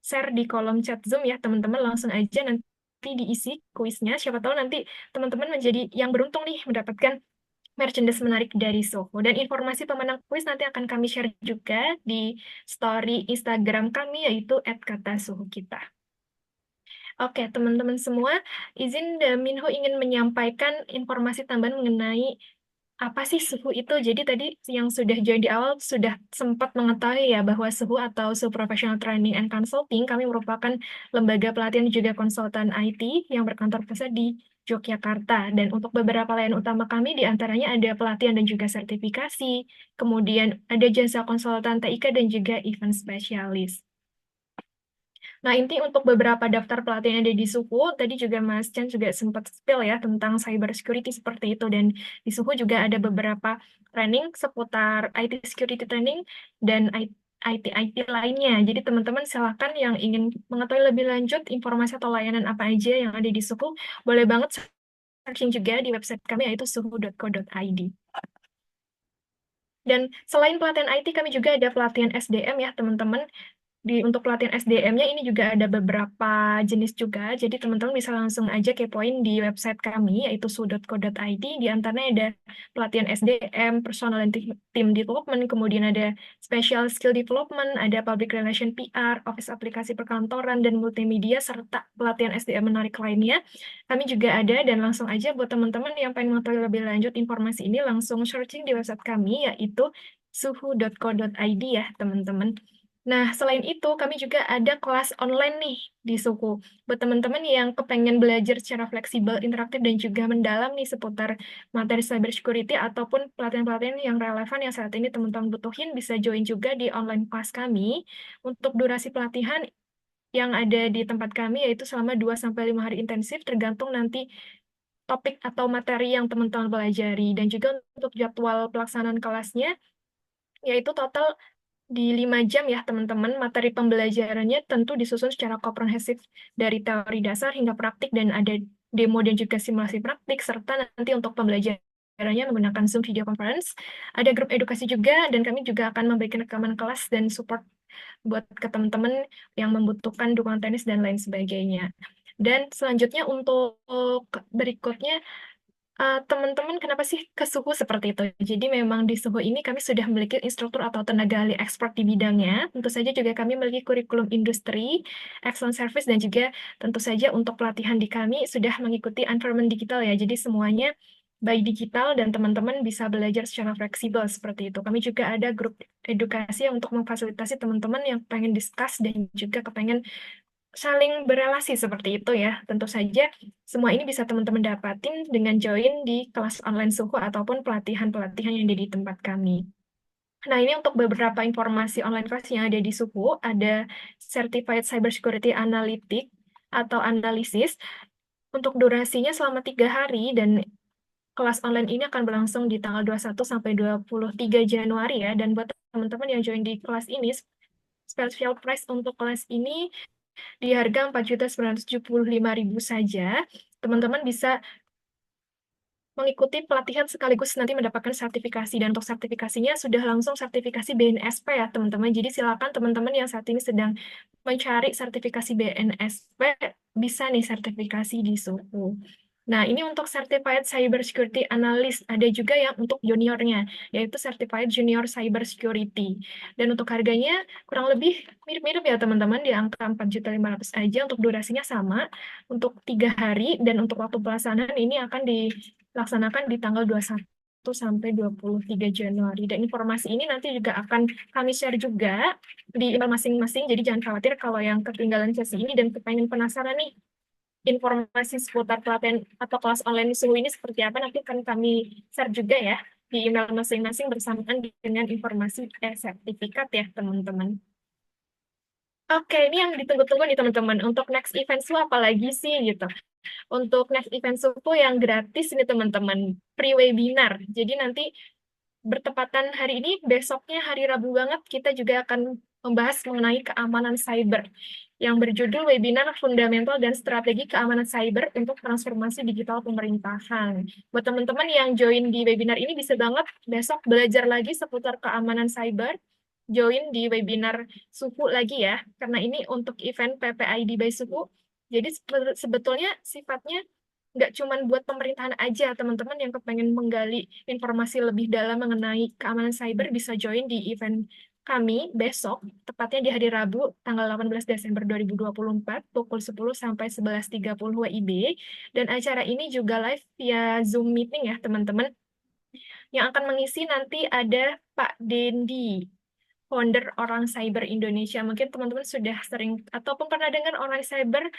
share di kolom chat Zoom ya, teman-teman. Langsung aja nanti diisi kuisnya. Siapa tahu nanti teman-teman menjadi yang beruntung nih mendapatkan merchandise menarik dari Suhu. Dan informasi pemenang kuis nanti akan kami share juga di story Instagram kami, yaitu @katasuhukita. Oke, teman-teman semua, izin Minho ingin menyampaikan informasi tambahan mengenai apa sih Suhu itu. Jadi tadi yang sudah join di awal sudah sempat mengetahui ya bahwa Suhu atau Suhu Professional Training and Consulting, kami merupakan lembaga pelatihan juga konsultan IT yang berkantor pusat di Yogyakarta. Dan untuk beberapa layanan utama kami diantaranya ada pelatihan dan juga sertifikasi, kemudian ada jasa konsultan TIK dan juga event spesialis. Nah, inti untuk beberapa daftar pelatihan yang ada di Suhu, tadi juga Mas Chan juga sempat spill ya tentang cyber security seperti itu. Dan di Suhu juga ada beberapa training seputar IT security training dan IT lainnya. Jadi teman-teman silakan yang ingin mengetahui lebih lanjut informasi atau layanan apa aja yang ada di Suhu, boleh banget searching juga di website kami yaitu suhu.co.id. Dan selain pelatihan IT, kami juga ada pelatihan SDM ya teman-teman. Untuk pelatihan SDM-nya ini juga ada beberapa jenis juga. Jadi teman-teman bisa langsung aja kepoin di website kami yaitu su.co.id. Di antaranya ada pelatihan SDM, personal and team development, kemudian ada special skill development, ada public relation PR, office aplikasi perkantoran dan multimedia serta pelatihan SDM menarik lainnya. Kami juga ada dan langsung aja buat teman-teman yang pengen mengetahui lebih lanjut informasi ini langsung searching di website kami yaitu suhu.co.id ya teman-teman. Nah, selain itu, kami juga ada kelas online nih di Suku. Buat teman-teman yang kepengen belajar secara fleksibel, interaktif, dan juga mendalam nih seputar materi cybersecurity ataupun pelatihan-pelatihan yang relevan yang saat ini teman-teman butuhin, bisa join juga di online kelas kami. Untuk durasi pelatihan yang ada di tempat kami, yaitu selama 2-5 hari intensif, tergantung nanti topik atau materi yang teman-teman pelajari. Dan juga untuk jadwal pelaksanaan kelasnya, yaitu total di 5 jam ya teman-teman, materi pembelajarannya tentu disusun secara komprehensif dari teori dasar hingga praktik dan ada demo dan juga simulasi praktik, serta nanti untuk pembelajarannya menggunakan Zoom video conference. Ada grup edukasi juga dan kami juga akan memberikan rekaman kelas dan support buat ke teman-teman yang membutuhkan dukungan teknis dan lain sebagainya. Dan selanjutnya untuk berikutnya, teman-teman kenapa sih ke Suhu seperti itu? Jadi memang di Suhu ini kami sudah memiliki instruktur atau tenaga ahli expert di bidangnya. Tentu saja juga kami memiliki kurikulum industri, excellent service, dan juga tentu saja untuk pelatihan di kami sudah mengikuti environment digital ya. Jadi semuanya by digital dan teman-teman bisa belajar secara fleksibel seperti itu. Kami juga ada grup edukasi untuk memfasilitasi teman-teman yang pengen discuss dan juga kepengen saling berelasi seperti itu ya. Tentu saja semua ini bisa teman-teman dapatin dengan join di kelas online Suhu ataupun pelatihan-pelatihan yang ada di tempat kami. Nah, ini untuk beberapa informasi online kelas yang ada di Suhu, ada Certified Cybersecurity Analytic atau analisis. Untuk durasinya selama 3 hari dan kelas online ini akan berlangsung di tanggal 21 sampai 23 Januari ya. Dan buat teman-teman yang join di kelas ini, special price untuk kelas ini di harga 4.975.000 saja, teman-teman bisa mengikuti pelatihan sekaligus nanti mendapatkan sertifikasi. Dan untuk sertifikasinya sudah langsung sertifikasi BNSP ya teman-teman. Jadi silakan teman-teman yang saat ini sedang mencari sertifikasi BNSP, bisa nih sertifikasi di Suhu. Nah, ini untuk Certified Cybersecurity Analyst. Ada juga yang untuk juniornya, yaitu Certified Junior Cybersecurity. Dan untuk harganya kurang lebih mirip-mirip ya teman-teman, di angka 4.500.000 aja. Untuk durasinya sama, untuk 3 hari, dan untuk waktu pelaksanaan ini akan dilaksanakan di tanggal 21 sampai 23 Januari. Dan informasi ini nanti juga akan kami share juga di email masing-masing, jadi jangan khawatir kalau yang ketinggalan sesi ini dan kepengen penasaran nih, informasi seputar pelatihan atau kelas online Suhu ini seperti apa, nanti akan kami share juga ya di email masing-masing bersamaan dengan informasi sertifikat ya teman-teman. Oke, ini yang ditunggu-tunggu nih teman-teman. Untuk next event Suhu apa lagi sih gitu? Untuk next event Suhu yang gratis nih teman-teman, pre-webinar. Jadi nanti bertepatan hari ini, besoknya hari Rabu banget, kita juga akan membahas mengenai keamanan cyber yang berjudul Webinar Fundamental dan Strategi Keamanan Cyber untuk Transformasi Digital Pemerintahan. Buat teman-teman yang join di webinar ini bisa banget besok belajar lagi seputar keamanan cyber, join di webinar Suhu lagi ya, karena ini untuk event PPID by Suhu. Jadi sebetulnya sifatnya nggak cuma buat pemerintahan aja, teman-teman yang kepengen menggali informasi lebih dalam mengenai keamanan cyber bisa join di event kami besok, tepatnya di hari Rabu, tanggal 18 Desember 2024, pukul 10 sampai 11.30 WIB. Dan acara ini juga live via Zoom meeting ya, teman-teman. Yang akan mengisi nanti ada Pak Dendi, founder Orang Cyber Indonesia. Mungkin teman-teman sudah sering ataupun pernah dengar Orang Cyber.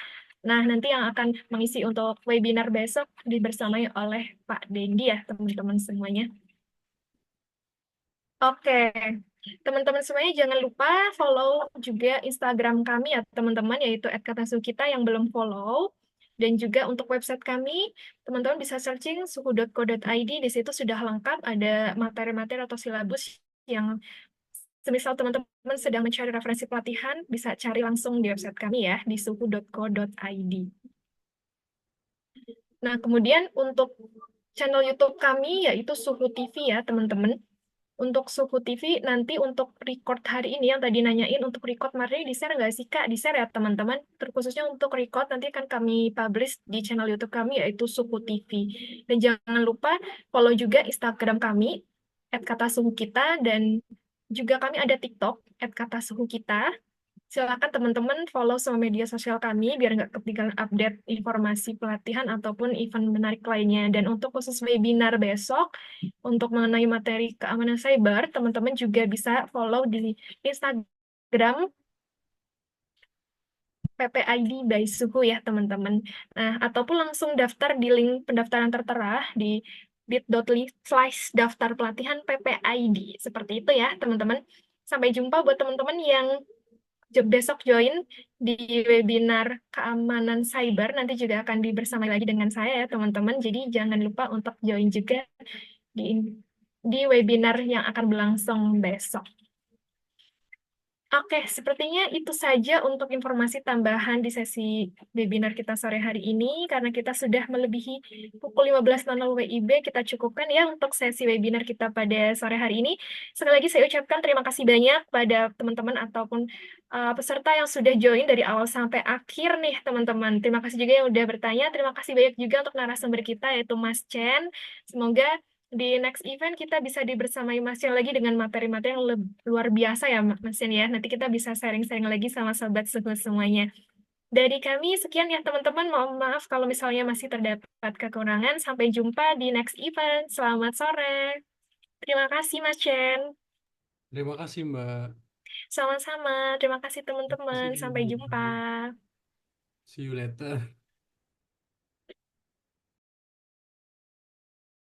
Nah, nanti yang akan mengisi untuk webinar besok dibersamai oleh Pak Dendi ya, teman-teman semuanya. Oke, Teman-teman semuanya jangan lupa follow juga Instagram kami ya teman-teman, yaitu @katasuhukita yang belum follow. Dan juga untuk website kami, teman-teman bisa searching suhu.co.id. Di situ sudah lengkap ada materi-materi atau silabus yang semisal teman-teman sedang mencari referensi pelatihan, bisa cari langsung di website kami ya, di suhu.co.id. Nah, kemudian untuk channel YouTube kami, yaitu Suhu TV ya teman-teman. Untuk Suhu TV, nanti untuk record hari ini yang tadi nanyain, untuk record materi di-share nggak sih, Kak? Di-share ya, teman-teman. Terkhususnya untuk record, nanti akan kami publish di channel YouTube kami, yaitu Suhu TV. Dan jangan lupa follow juga Instagram kami, @katasuhukita, dan juga kami ada TikTok, @katasuhukita. Silakan teman-teman follow semua media sosial kami biar nggak ketinggalan update informasi pelatihan ataupun event menarik lainnya. Dan untuk khusus webinar besok, untuk mengenai materi keamanan cyber, teman-teman juga bisa follow di Instagram PPID by Suhu ya teman-teman. Nah, ataupun langsung daftar di link pendaftaran tertera di bit.ly/daftar pelatihan PPID. Seperti itu ya teman-teman. Sampai jumpa buat teman-teman yang besok join di webinar keamanan cyber. Nanti juga akan dibersamai lagi dengan saya ya teman-teman. Jadi jangan lupa untuk join juga di webinar yang akan berlangsung besok. Oke, sepertinya itu saja untuk informasi tambahan di sesi webinar kita sore hari ini. Karena kita sudah melebihi pukul 15.00 WIB, kita cukupkan ya untuk sesi webinar kita pada sore hari ini. Sekali lagi saya ucapkan terima kasih banyak pada teman-teman ataupun peserta yang sudah join dari awal sampai akhir nih teman-teman. Terima kasih juga yang udah bertanya. Terima kasih banyak juga untuk narasumber kita yaitu Mas Chen. Semoga di next event kita bisa dibersamai Mas Chen lagi dengan materi-materi yang luar biasa ya Mas Chen ya. Nanti kita bisa sharing-sharing lagi sama sobat Suhu semuanya. Dari kami sekian ya teman-teman. Mohon maaf kalau misalnya masih terdapat kekurangan. Sampai jumpa di next event. Selamat sore. Terima kasih Mas Chen. Terima kasih, Mbak. Sama-sama. Terima kasih Terima teman-teman. kasih. Sampai jumpa. See you later.